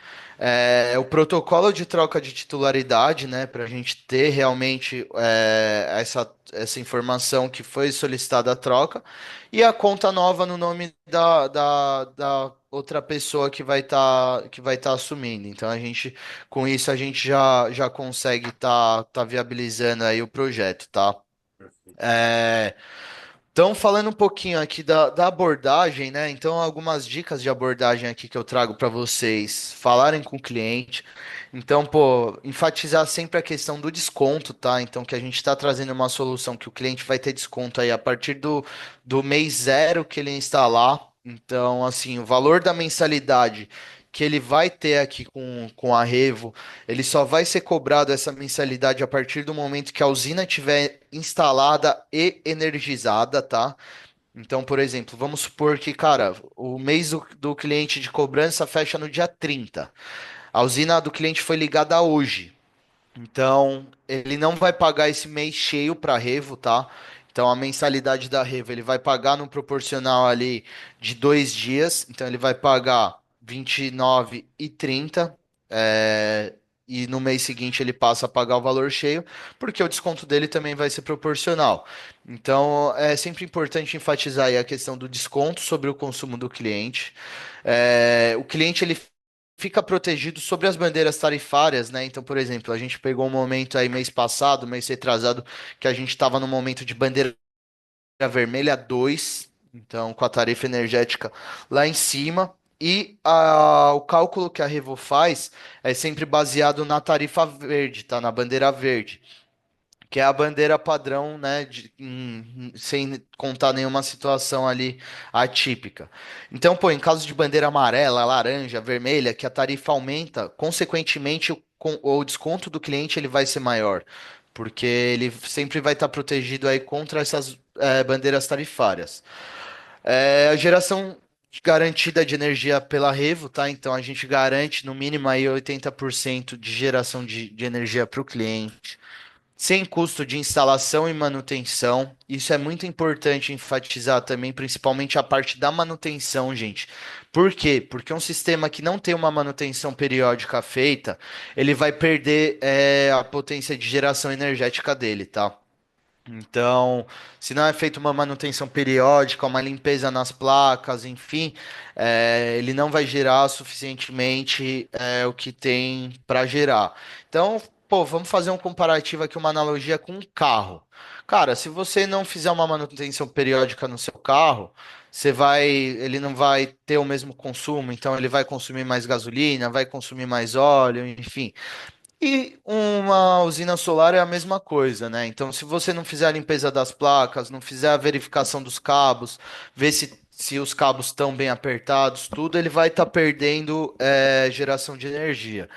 O protocolo de troca de titularidade, né? Para a gente ter realmente essa informação que foi solicitada a troca. E a conta nova no nome da outra pessoa que vai tá assumindo. Então com isso, a gente já consegue tá viabilizando aí o projeto, tá? Perfeito. É, então, falando um pouquinho aqui da abordagem, né? Então, algumas dicas de abordagem aqui que eu trago para vocês falarem com o cliente. Então, pô, enfatizar sempre a questão do desconto, tá? Então, que a gente está trazendo uma solução que o cliente vai ter desconto aí a partir do mês zero que ele instalar. Então, assim, o valor da mensalidade que ele vai ter aqui com a Revo, ele só vai ser cobrado essa mensalidade a partir do momento que a usina estiver instalada e energizada, tá? Então, por exemplo, vamos supor que, cara, o mês do cliente de cobrança fecha no dia 30. A usina do cliente foi ligada hoje. Então, ele não vai pagar esse mês cheio para Revo, tá? Então, a mensalidade da Revo ele vai pagar no proporcional ali de 2 dias. Então, ele vai pagar 29 e 30. é, e no mês seguinte ele passa a pagar o valor cheio, porque o desconto dele também vai ser proporcional. Então, é sempre importante enfatizar aí a questão do desconto sobre o consumo do cliente. O cliente ele fica protegido sobre as bandeiras tarifárias, né? Então, por exemplo, a gente pegou um momento aí mês passado, mês retrasado, que a gente estava no momento de bandeira vermelha 2, então com a tarifa energética lá em cima. E o cálculo que a Revo faz é sempre baseado na tarifa verde, tá? Na bandeira verde, que é a bandeira padrão, né, sem contar nenhuma situação ali atípica. Então, pô, em caso de bandeira amarela, laranja, vermelha, que a tarifa aumenta, consequentemente o desconto do cliente ele vai ser maior, porque ele sempre vai estar protegido aí contra essas bandeiras tarifárias. A geração garantida de energia pela Revo, tá? Então a gente garante no mínimo aí 80% de geração de energia para o cliente sem custo de instalação e manutenção. Isso é muito importante enfatizar também, principalmente a parte da manutenção, gente. Por quê? Porque um sistema que não tem uma manutenção periódica feita, ele vai perder a potência de geração energética dele, tá? Então, se não é feita uma manutenção periódica, uma limpeza nas placas, enfim, ele não vai gerar suficientemente o que tem para gerar. Então, pô, vamos fazer um comparativo aqui, uma analogia com um carro. Cara, se você não fizer uma manutenção periódica no seu carro, ele não vai ter o mesmo consumo, então ele vai consumir mais gasolina, vai consumir mais óleo, enfim. E uma usina solar é a mesma coisa, né? Então, se você não fizer a limpeza das placas, não fizer a verificação dos cabos, ver se os cabos estão bem apertados, tudo, ele vai estar perdendo geração de energia.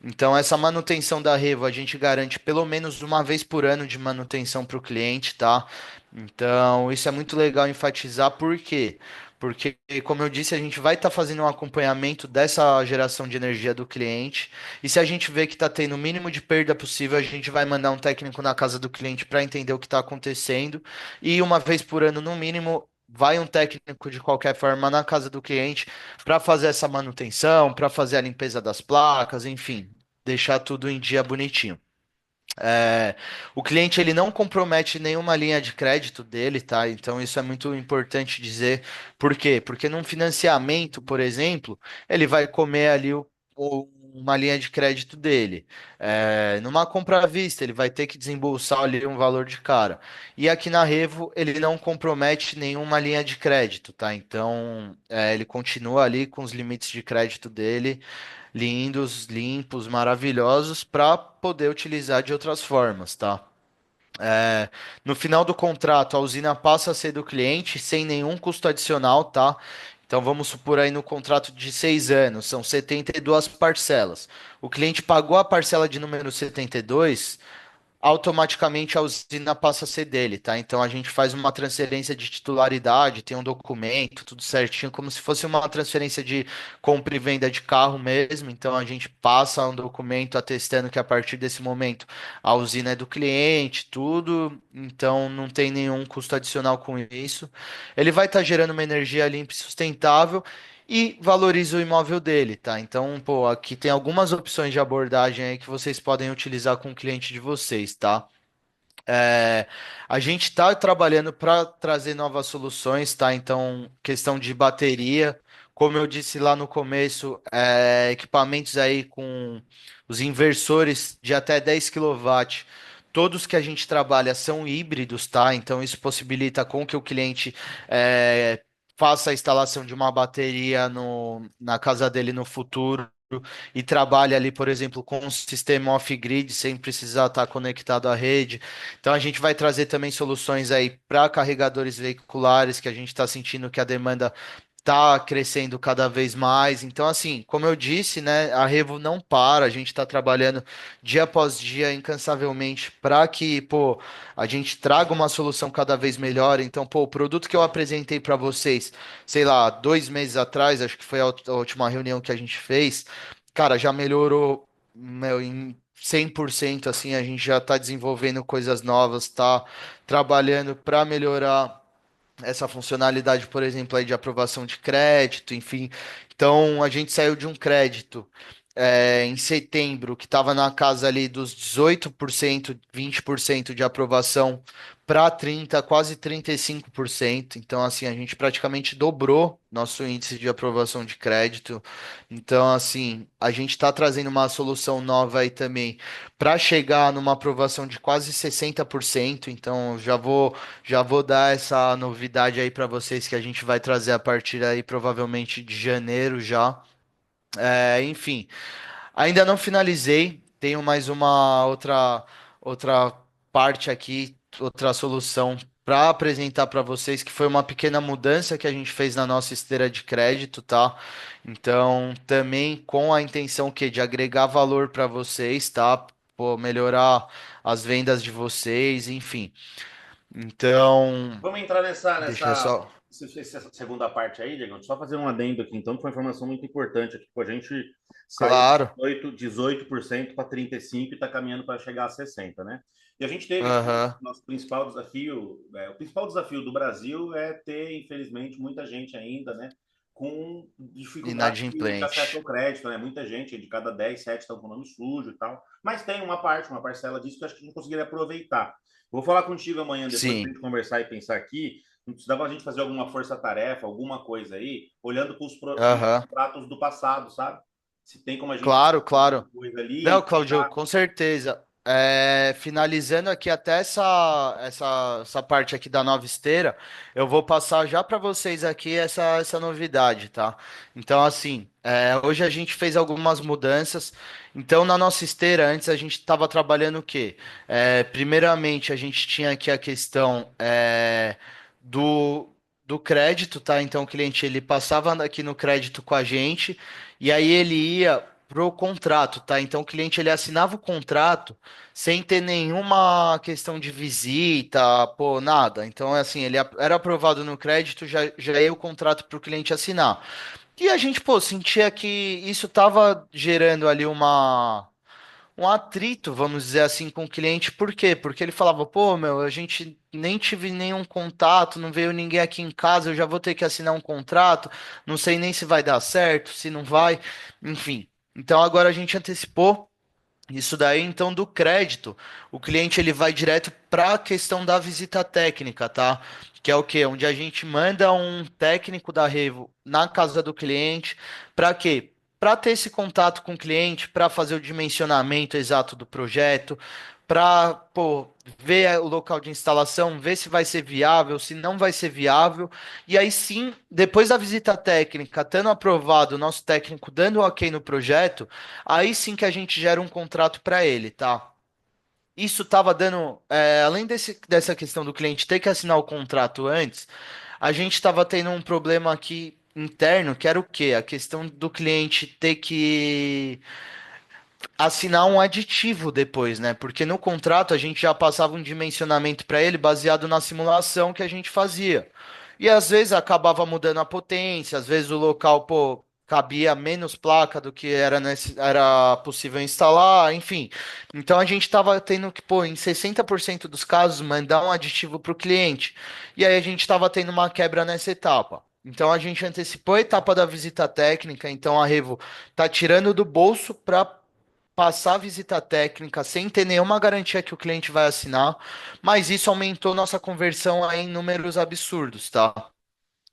Então, essa manutenção da Revo a gente garante pelo menos uma vez por ano de manutenção para o cliente, tá? Então, isso é muito legal enfatizar, por quê? Porque, como eu disse, a gente vai estar fazendo um acompanhamento dessa geração de energia do cliente. E se a gente vê que está tendo o mínimo de perda possível, a gente vai mandar um técnico na casa do cliente para entender o que está acontecendo. E uma vez por ano, no mínimo, vai um técnico de qualquer forma na casa do cliente para fazer essa manutenção, para fazer a limpeza das placas, enfim, deixar tudo em dia bonitinho. É, o cliente ele não compromete nenhuma linha de crédito dele, tá? Então isso é muito importante dizer. Por quê? Porque num financiamento, por exemplo, ele vai comer ali uma linha de crédito dele. Numa compra à vista, ele vai ter que desembolsar ali um valor de cara. E aqui na Revo, ele não compromete nenhuma linha de crédito, tá? Então, ele continua ali com os limites de crédito dele lindos, limpos, maravilhosos para poder utilizar de outras formas, tá? É, no final do contrato, a usina passa a ser do cliente sem nenhum custo adicional, tá? Então vamos supor aí no contrato de 6 anos, são 72 parcelas. O cliente pagou a parcela de número 72, automaticamente a usina passa a ser dele, tá? Então a gente faz uma transferência de titularidade, tem um documento, tudo certinho, como se fosse uma transferência de compra e venda de carro mesmo. Então a gente passa um documento atestando que a partir desse momento a usina é do cliente, tudo. Então não tem nenhum custo adicional com isso. Ele vai estar gerando uma energia limpa e sustentável e valoriza o imóvel dele, tá? Então, pô, aqui tem algumas opções de abordagem aí que vocês podem utilizar com o cliente de vocês, tá? É, a gente está trabalhando para trazer novas soluções, tá? Então, questão de bateria, como eu disse lá no começo, equipamentos aí com os inversores de até 10 kW. Todos que a gente trabalha são híbridos, tá? Então, isso possibilita com que o cliente faça a instalação de uma bateria na casa dele no futuro e trabalhe ali, por exemplo, com um sistema off-grid sem precisar estar conectado à rede. Então a gente vai trazer também soluções aí para carregadores veiculares, que a gente está sentindo que a demanda tá crescendo cada vez mais. Então, assim, como eu disse, né, a Revo não para, a gente está trabalhando dia após dia incansavelmente para que, pô, a gente traga uma solução cada vez melhor. Então, pô, o produto que eu apresentei para vocês, sei lá, 2 meses atrás, acho que foi a última reunião que a gente fez, cara, já melhorou, meu, em 100%, assim, a gente já está desenvolvendo coisas novas, tá trabalhando para melhorar essa funcionalidade, por exemplo, aí de aprovação de crédito, enfim. Então, a gente saiu de um crédito em setembro que estava na casa ali dos 18%, 20% de aprovação para 30, quase 35%. Então, assim, a gente praticamente dobrou nosso índice de aprovação de crédito. Então, assim, a gente está trazendo uma solução nova aí também para chegar numa aprovação de quase 60%. Então, já vou dar essa novidade aí para vocês que a gente vai trazer a partir aí provavelmente de janeiro já. Enfim, ainda não finalizei. Tenho mais uma outra parte aqui, outra solução para apresentar para vocês, que foi uma pequena mudança que a gente fez na nossa esteira de crédito, tá? Então, também com a intenção que de agregar valor para vocês, tá? Pô, melhorar as vendas de vocês, enfim. Então, Vamos entrar deixa eu só. essa segunda parte aí, Diego. Só fazer um adendo aqui, então, que foi uma informação muito importante aqui. Pô, a gente saiu de Claro. 18% para 35% e está caminhando para chegar a 60%, né? E a gente teve aqui, Aham. nosso principal desafio, o principal desafio do Brasil é ter, infelizmente, muita gente ainda, né, com dificuldade de acesso Inadimplente. ao crédito, né? Muita gente, de cada 10 7 estão com o nome sujo e tal. Mas tem uma parte, uma parcela disso que eu acho que a gente conseguiria aproveitar. Vou falar contigo amanhã, depois, para a Sim. gente conversar e pensar aqui. Não precisava a gente fazer alguma força-tarefa, alguma coisa aí, olhando para os Aham. contratos do passado, sabe? Se tem como a gente Claro, alguma claro. coisa ali Não, e Claudio, fechar. com certeza. Finalizando aqui até essa parte aqui da nova esteira, eu vou passar já para vocês aqui essa novidade, tá? Então, assim, hoje a gente fez algumas mudanças. Então, na nossa esteira, antes a gente estava trabalhando o quê? Primeiramente, a gente tinha aqui a questão do, do crédito, tá? Então, o cliente ele passava aqui no crédito com a gente e aí ele ia pro contrato, tá? Então o cliente ele assinava o contrato sem ter nenhuma questão de visita, pô, nada. Então é assim, era aprovado no crédito, já ia o contrato para o cliente assinar. E a gente, pô, sentia que isso tava gerando ali um atrito, vamos dizer assim, com o cliente. Por quê? Porque ele falava, pô, meu, a gente nem tive nenhum contato, não veio ninguém aqui em casa, eu já vou ter que assinar um contrato, não sei nem se vai dar certo, se não vai, enfim. Então agora a gente antecipou isso daí, então, do crédito, o cliente ele vai direto para a questão da visita técnica, tá? Que é o quê? Onde a gente manda um técnico da Revo na casa do cliente, para quê? Para ter esse contato com o cliente, para fazer o dimensionamento exato do projeto, para, pô, ver o local de instalação, ver se vai ser viável, se não vai ser viável. E aí sim, depois da visita técnica, tendo aprovado o nosso técnico dando o ok no projeto, aí sim que a gente gera um contrato para ele, tá? Isso estava dando, além dessa questão do cliente ter que assinar o contrato antes, a gente estava tendo um problema aqui interno, que era o quê? A questão do cliente ter que assinar um aditivo depois, né? Porque no contrato a gente já passava um dimensionamento para ele baseado na simulação que a gente fazia. E às vezes acabava mudando a potência, às vezes o local, pô, cabia menos placa do que era possível instalar, enfim. Então a gente estava tendo que, pô, em 60% dos casos, mandar um aditivo para o cliente. E aí a gente estava tendo uma quebra nessa etapa. Então a gente antecipou a etapa da visita técnica, então a Revo tá tirando do bolso para passar a visita técnica sem ter nenhuma garantia que o cliente vai assinar, mas isso aumentou nossa conversão aí em números absurdos, tá?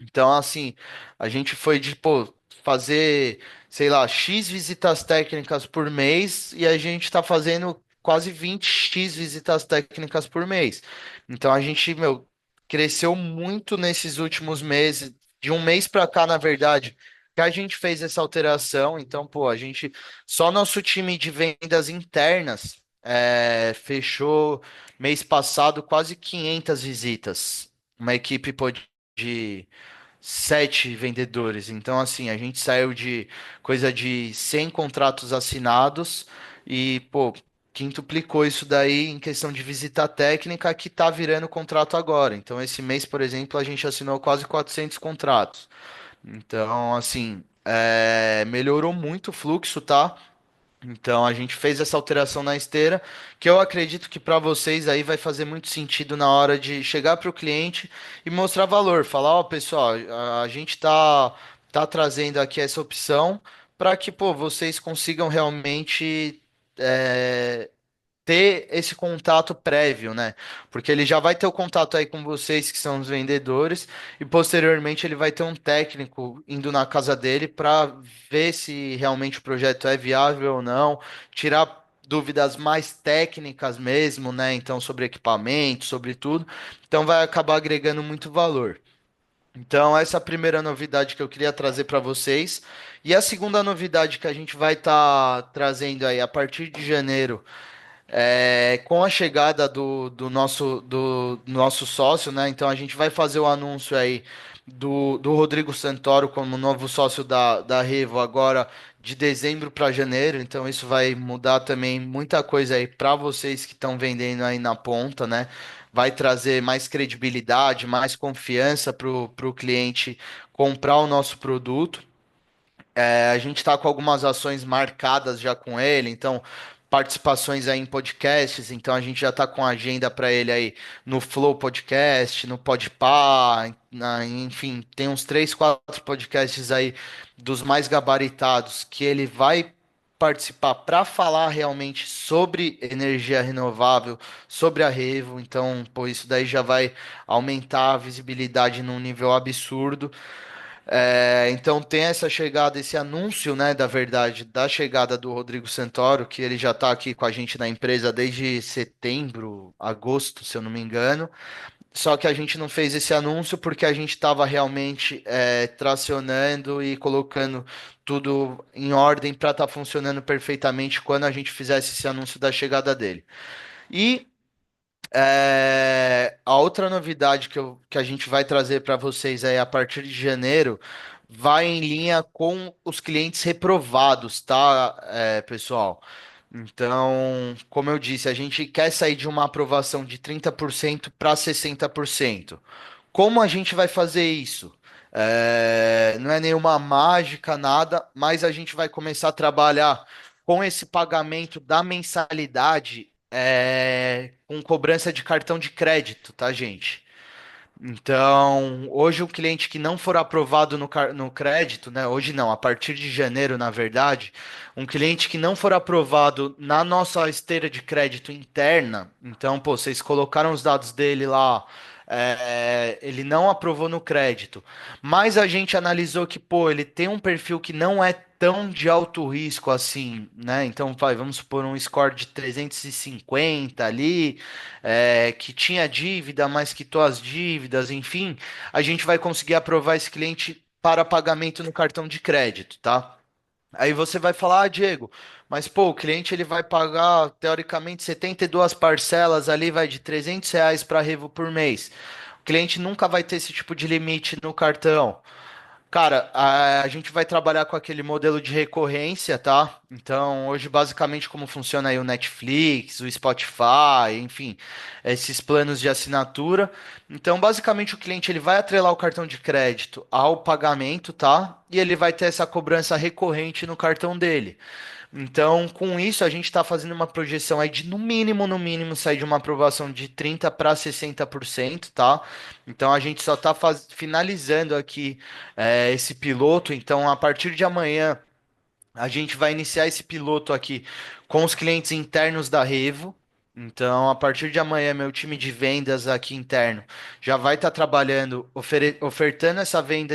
Então, assim, a gente foi de, pô, fazer, sei lá, X visitas técnicas por mês e a gente tá fazendo quase 20x visitas técnicas por mês. Então, a gente, meu, cresceu muito nesses últimos meses, de um mês para cá, na verdade, que a gente fez essa alteração. Então, pô, só nosso time de vendas internas fechou mês passado quase 500 visitas. Uma equipe, pô, de sete vendedores. Então, assim, a gente saiu de coisa de 100 contratos assinados e, pô, quintuplicou isso daí em questão de visita técnica que tá virando contrato agora. Então, esse mês, por exemplo, a gente assinou quase 400 contratos. Então, assim, melhorou muito o fluxo, tá? Então a gente fez essa alteração na esteira, que eu acredito que para vocês aí vai fazer muito sentido na hora de chegar para o cliente e mostrar valor. Falar, ó, pessoal, a gente tá trazendo aqui essa opção para que, pô, vocês consigam realmente é, ter esse contato prévio, né? Porque ele já vai ter o contato aí com vocês, que são os vendedores, e posteriormente ele vai ter um técnico indo na casa dele para ver se realmente o projeto é viável ou não, tirar dúvidas mais técnicas mesmo, né? Então, sobre equipamento, sobre tudo. Então, vai acabar agregando muito valor. Então, essa é a primeira novidade que eu queria trazer para vocês. E a segunda novidade que a gente vai estar trazendo aí a partir de janeiro com a chegada do nosso sócio, né? Então a gente vai fazer o anúncio aí do Rodrigo Santoro como novo sócio da Revo agora de dezembro para janeiro. Então isso vai mudar também muita coisa aí para vocês que estão vendendo aí na ponta, né? Vai trazer mais credibilidade, mais confiança para o cliente comprar o nosso produto. A gente está com algumas ações marcadas já com ele, então participações aí em podcasts, então a gente já está com a agenda para ele aí no Flow Podcast, no Podpah, enfim, tem uns 3, 4 podcasts aí dos mais gabaritados que ele vai participar para falar realmente sobre energia renovável, sobre a Revo, então, pô, isso daí já vai aumentar a visibilidade num nível absurdo. Então tem essa chegada, esse anúncio, né, da verdade, da chegada do Rodrigo Santoro, que ele já está aqui com a gente na empresa desde setembro, agosto, se eu não me engano. Só que a gente não fez esse anúncio porque a gente estava realmente tracionando e colocando tudo em ordem para estar funcionando perfeitamente quando a gente fizesse esse anúncio da chegada dele. E a outra novidade que a gente vai trazer para vocês aí a partir de janeiro vai em linha com os clientes reprovados, tá, pessoal? Então, como eu disse, a gente quer sair de uma aprovação de 30% para 60%. Como a gente vai fazer isso? Não é nenhuma mágica, nada, mas a gente vai começar a trabalhar com esse pagamento da mensalidade, com cobrança de cartão de crédito, tá, gente? Então, hoje o cliente que não for aprovado no crédito, né? Hoje não, a partir de janeiro, na verdade, um cliente que não for aprovado na nossa esteira de crédito interna, então, pô, vocês colocaram os dados dele lá, ele não aprovou no crédito, mas a gente analisou que, pô, ele tem um perfil que não é tão de alto risco assim, né? Então, vamos supor um score de 350 ali que tinha dívida, mas quitou as dívidas, enfim, a gente vai conseguir aprovar esse cliente para pagamento no cartão de crédito, tá? Aí você vai falar, ah, Diego, mas pô, o cliente ele vai pagar teoricamente 72 parcelas ali, vai de R$ 300 para Revo por mês. O cliente nunca vai ter esse tipo de limite no cartão. Cara, a gente vai trabalhar com aquele modelo de recorrência, tá? Então, hoje, basicamente, como funciona aí o Netflix, o Spotify, enfim, esses planos de assinatura. Então, basicamente, o cliente ele vai atrelar o cartão de crédito ao pagamento, tá? E ele vai ter essa cobrança recorrente no cartão dele. Então, com isso, a gente está fazendo uma projeção aí de, no mínimo, sair de uma aprovação de 30 para 60%, tá? Então, a gente só está finalizando aqui esse piloto. Então, a partir de amanhã, a gente vai iniciar esse piloto aqui com os clientes internos da Revo. Então, a partir de amanhã, meu time de vendas aqui interno já vai estar trabalhando, ofertando essa venda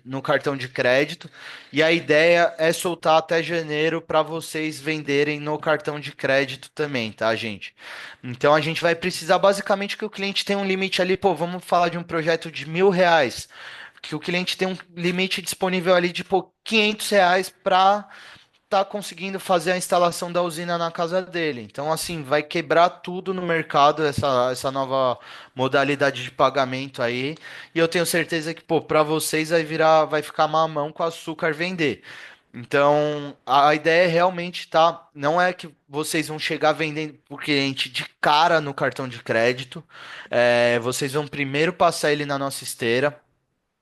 no cartão de crédito. E a ideia é soltar até janeiro para vocês venderem no cartão de crédito também, tá, gente? Então, a gente vai precisar basicamente que o cliente tenha um limite ali. Pô, vamos falar de um projeto de R$ 1.000 que o cliente tem um limite disponível ali de pô, R$ 500 para tá conseguindo fazer a instalação da usina na casa dele. Então, assim, vai quebrar tudo no mercado essa nova modalidade de pagamento aí. E eu tenho certeza que, pô, para vocês vai ficar mamão com açúcar vender. Então, a ideia é realmente tá, não é que vocês vão chegar vendendo para o cliente de cara no cartão de crédito. Vocês vão primeiro passar ele na nossa esteira.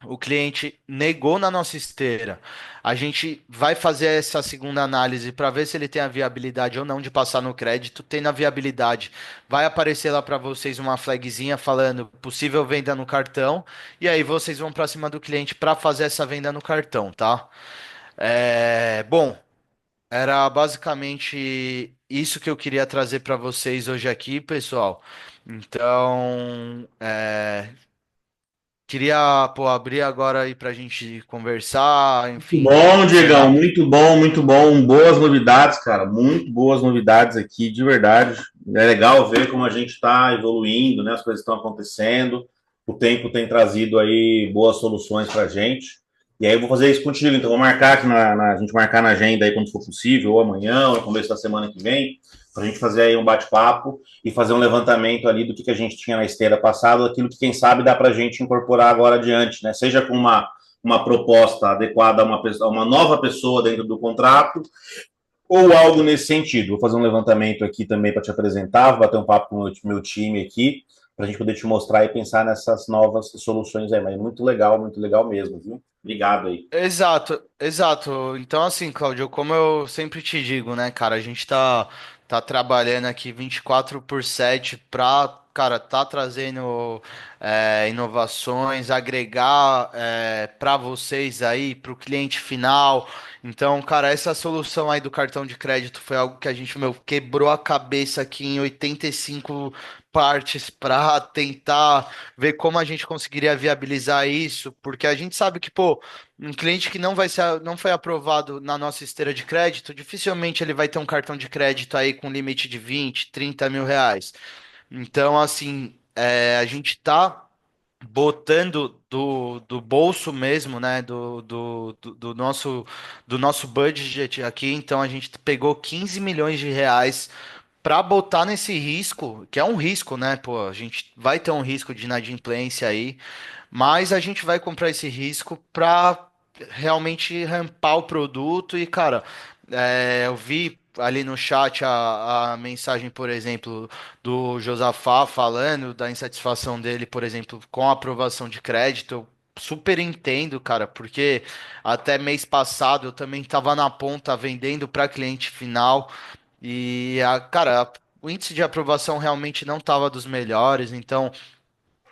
O cliente negou na nossa esteira. A gente vai fazer essa segunda análise para ver se ele tem a viabilidade ou não de passar no crédito. Tendo a viabilidade, vai aparecer lá para vocês uma flagzinha falando possível venda no cartão. E aí vocês vão para cima do cliente para fazer essa venda no cartão, tá? Bom, era basicamente isso que eu queria trazer para vocês hoje aqui, pessoal. Então, queria, pô, abrir agora aí pra gente conversar, Muito enfim, bom, Diegão, cenário. muito bom, muito bom. Boas novidades, cara, muito boas novidades aqui, de verdade. É legal ver como a gente está evoluindo, né? As coisas estão acontecendo. O tempo tem trazido aí boas soluções para a gente. E aí eu vou fazer isso contigo, então vou marcar aqui a gente marcar na agenda aí quando for possível, ou amanhã, ou no começo da semana que vem, para a gente fazer aí um bate-papo e fazer um levantamento ali do que a gente tinha na esteira passada, daquilo que quem sabe dá para a gente incorporar agora adiante, né? Seja com uma proposta adequada a uma nova pessoa dentro do contrato, ou algo nesse sentido. Vou fazer um levantamento aqui também para te apresentar, vou bater um papo com o meu time aqui, para a gente poder te mostrar e pensar nessas novas soluções aí. Mas muito legal mesmo, viu? Obrigado aí. Exato, exato. Então, assim, Claudio, como eu sempre te digo, né, cara, a gente tá trabalhando aqui 24/7 pra, cara, tá trazendo inovações, agregar para vocês aí, para o cliente final. Então, cara, essa solução aí do cartão de crédito foi algo que a gente, meu, quebrou a cabeça aqui em 85 partes para tentar ver como a gente conseguiria viabilizar isso, porque a gente sabe que, pô, um cliente que não foi aprovado na nossa esteira de crédito, dificilmente ele vai ter um cartão de crédito aí com limite de 20, 30 mil reais. Então, assim, a gente tá botando do bolso mesmo, né, do nosso budget aqui. Então, a gente pegou 15 milhões de reais para botar nesse risco, que é um risco, né, pô, a gente vai ter um risco de inadimplência aí. Mas a gente vai comprar esse risco para realmente rampar o produto. E, cara, eu vi ali no chat a mensagem, por exemplo, do Josafá falando da insatisfação dele, por exemplo, com a aprovação de crédito. Eu super entendo, cara, porque até mês passado eu também estava na ponta vendendo para cliente final. E, cara, o índice de aprovação realmente não estava dos melhores, então.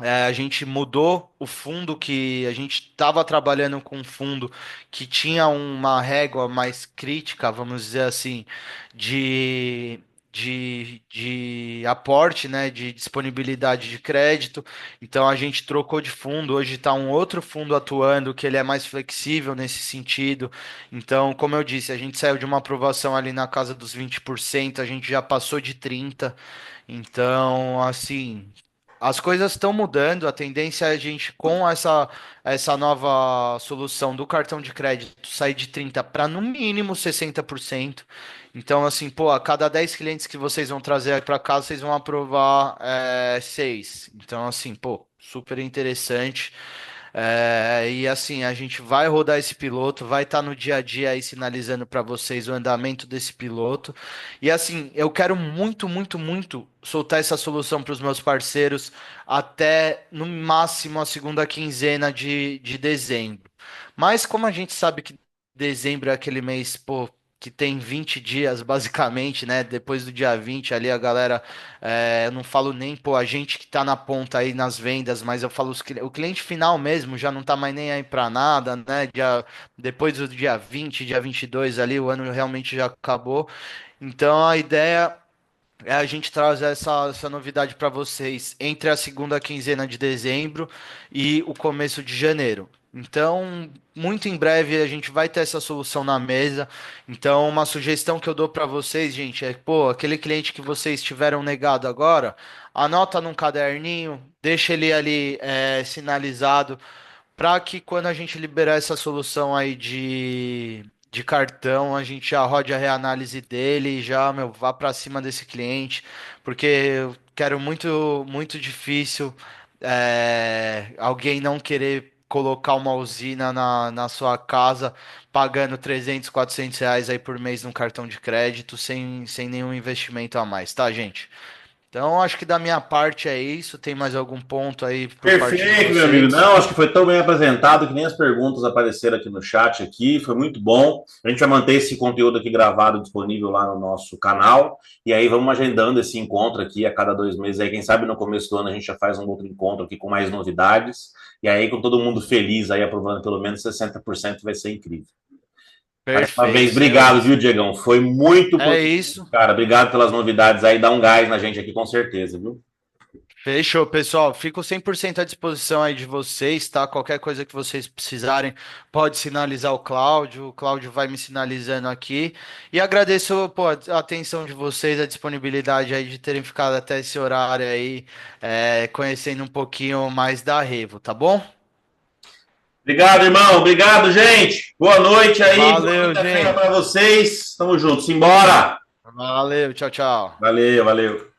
A gente mudou o fundo que a gente estava trabalhando com um fundo que tinha uma régua mais crítica, vamos dizer assim, de, de aporte, né, de disponibilidade de crédito. Então a gente trocou de fundo. Hoje está um outro fundo atuando que ele é mais flexível nesse sentido. Então, como eu disse, a gente saiu de uma aprovação ali na casa dos 20%, a gente já passou de 30%. Então, assim. As coisas estão mudando, a tendência é a gente, com essa nova solução do cartão de crédito, sair de 30 para no mínimo 60%. Então, assim, pô, a cada 10 clientes que vocês vão trazer para casa, vocês vão aprovar 6. Então, assim, pô, super interessante. E assim, a gente vai rodar esse piloto, vai estar no dia a dia aí sinalizando para vocês o andamento desse piloto. E assim, eu quero muito, muito, muito soltar essa solução para os meus parceiros até no máximo a segunda quinzena de dezembro. Mas como a gente sabe que dezembro é aquele mês, pô, que tem 20 dias, basicamente, né? Depois do dia 20 ali, a galera. Eu não falo nem, pô, a gente que tá na ponta aí nas vendas, mas eu falo o cliente final mesmo já não tá mais nem aí pra nada, né? Depois do dia 20, dia 22 ali, o ano realmente já acabou. Então a ideia a gente traz essa novidade para vocês entre a segunda quinzena de dezembro e o começo de janeiro. Então, muito em breve a gente vai ter essa solução na mesa. Então, uma sugestão que eu dou para vocês, gente, é, pô, aquele cliente que vocês tiveram negado agora, anota num caderninho, deixa ele ali sinalizado para que quando a gente liberar essa solução aí de cartão, a gente já roda a reanálise dele, e já, meu, vá para cima desse cliente, porque eu quero muito, muito difícil alguém não querer colocar uma usina na sua casa pagando 300, 400 reais aí por mês num cartão de crédito sem nenhum investimento a mais, tá, gente? Então, acho que da minha parte é isso. Tem mais algum ponto aí por parte de Perfeito, meu amigo. vocês? Não, acho que foi tão bem apresentado que nem as perguntas apareceram aqui no chat aqui. Foi muito bom. A gente vai manter esse conteúdo aqui gravado disponível lá no nosso canal. E aí vamos agendando esse encontro aqui a cada 2 meses. Aí, quem sabe no começo do ano a gente já faz um outro encontro aqui com mais novidades. E aí, com todo mundo feliz aí, aprovando pelo menos 60%, vai ser incrível. Mais uma Perfeito, vez, obrigado, senhores. viu, Diegão? Foi muito É positivo, isso. cara. Obrigado pelas novidades aí. Dá um gás na gente aqui, com certeza, viu? Fechou, pessoal. Fico 100% à disposição aí de vocês, tá? Qualquer coisa que vocês precisarem, pode sinalizar o Cláudio. O Cláudio vai me sinalizando aqui. E agradeço, pô, a atenção de vocês, a disponibilidade aí de terem ficado até esse horário aí, conhecendo um pouquinho mais da Revo, tá bom? Obrigado, irmão. Obrigado, gente. Boa noite aí. Boa Valeu, quinta-feira para gente. vocês. Tamo junto. Simbora. Valeu, tchau, tchau. Valeu, valeu.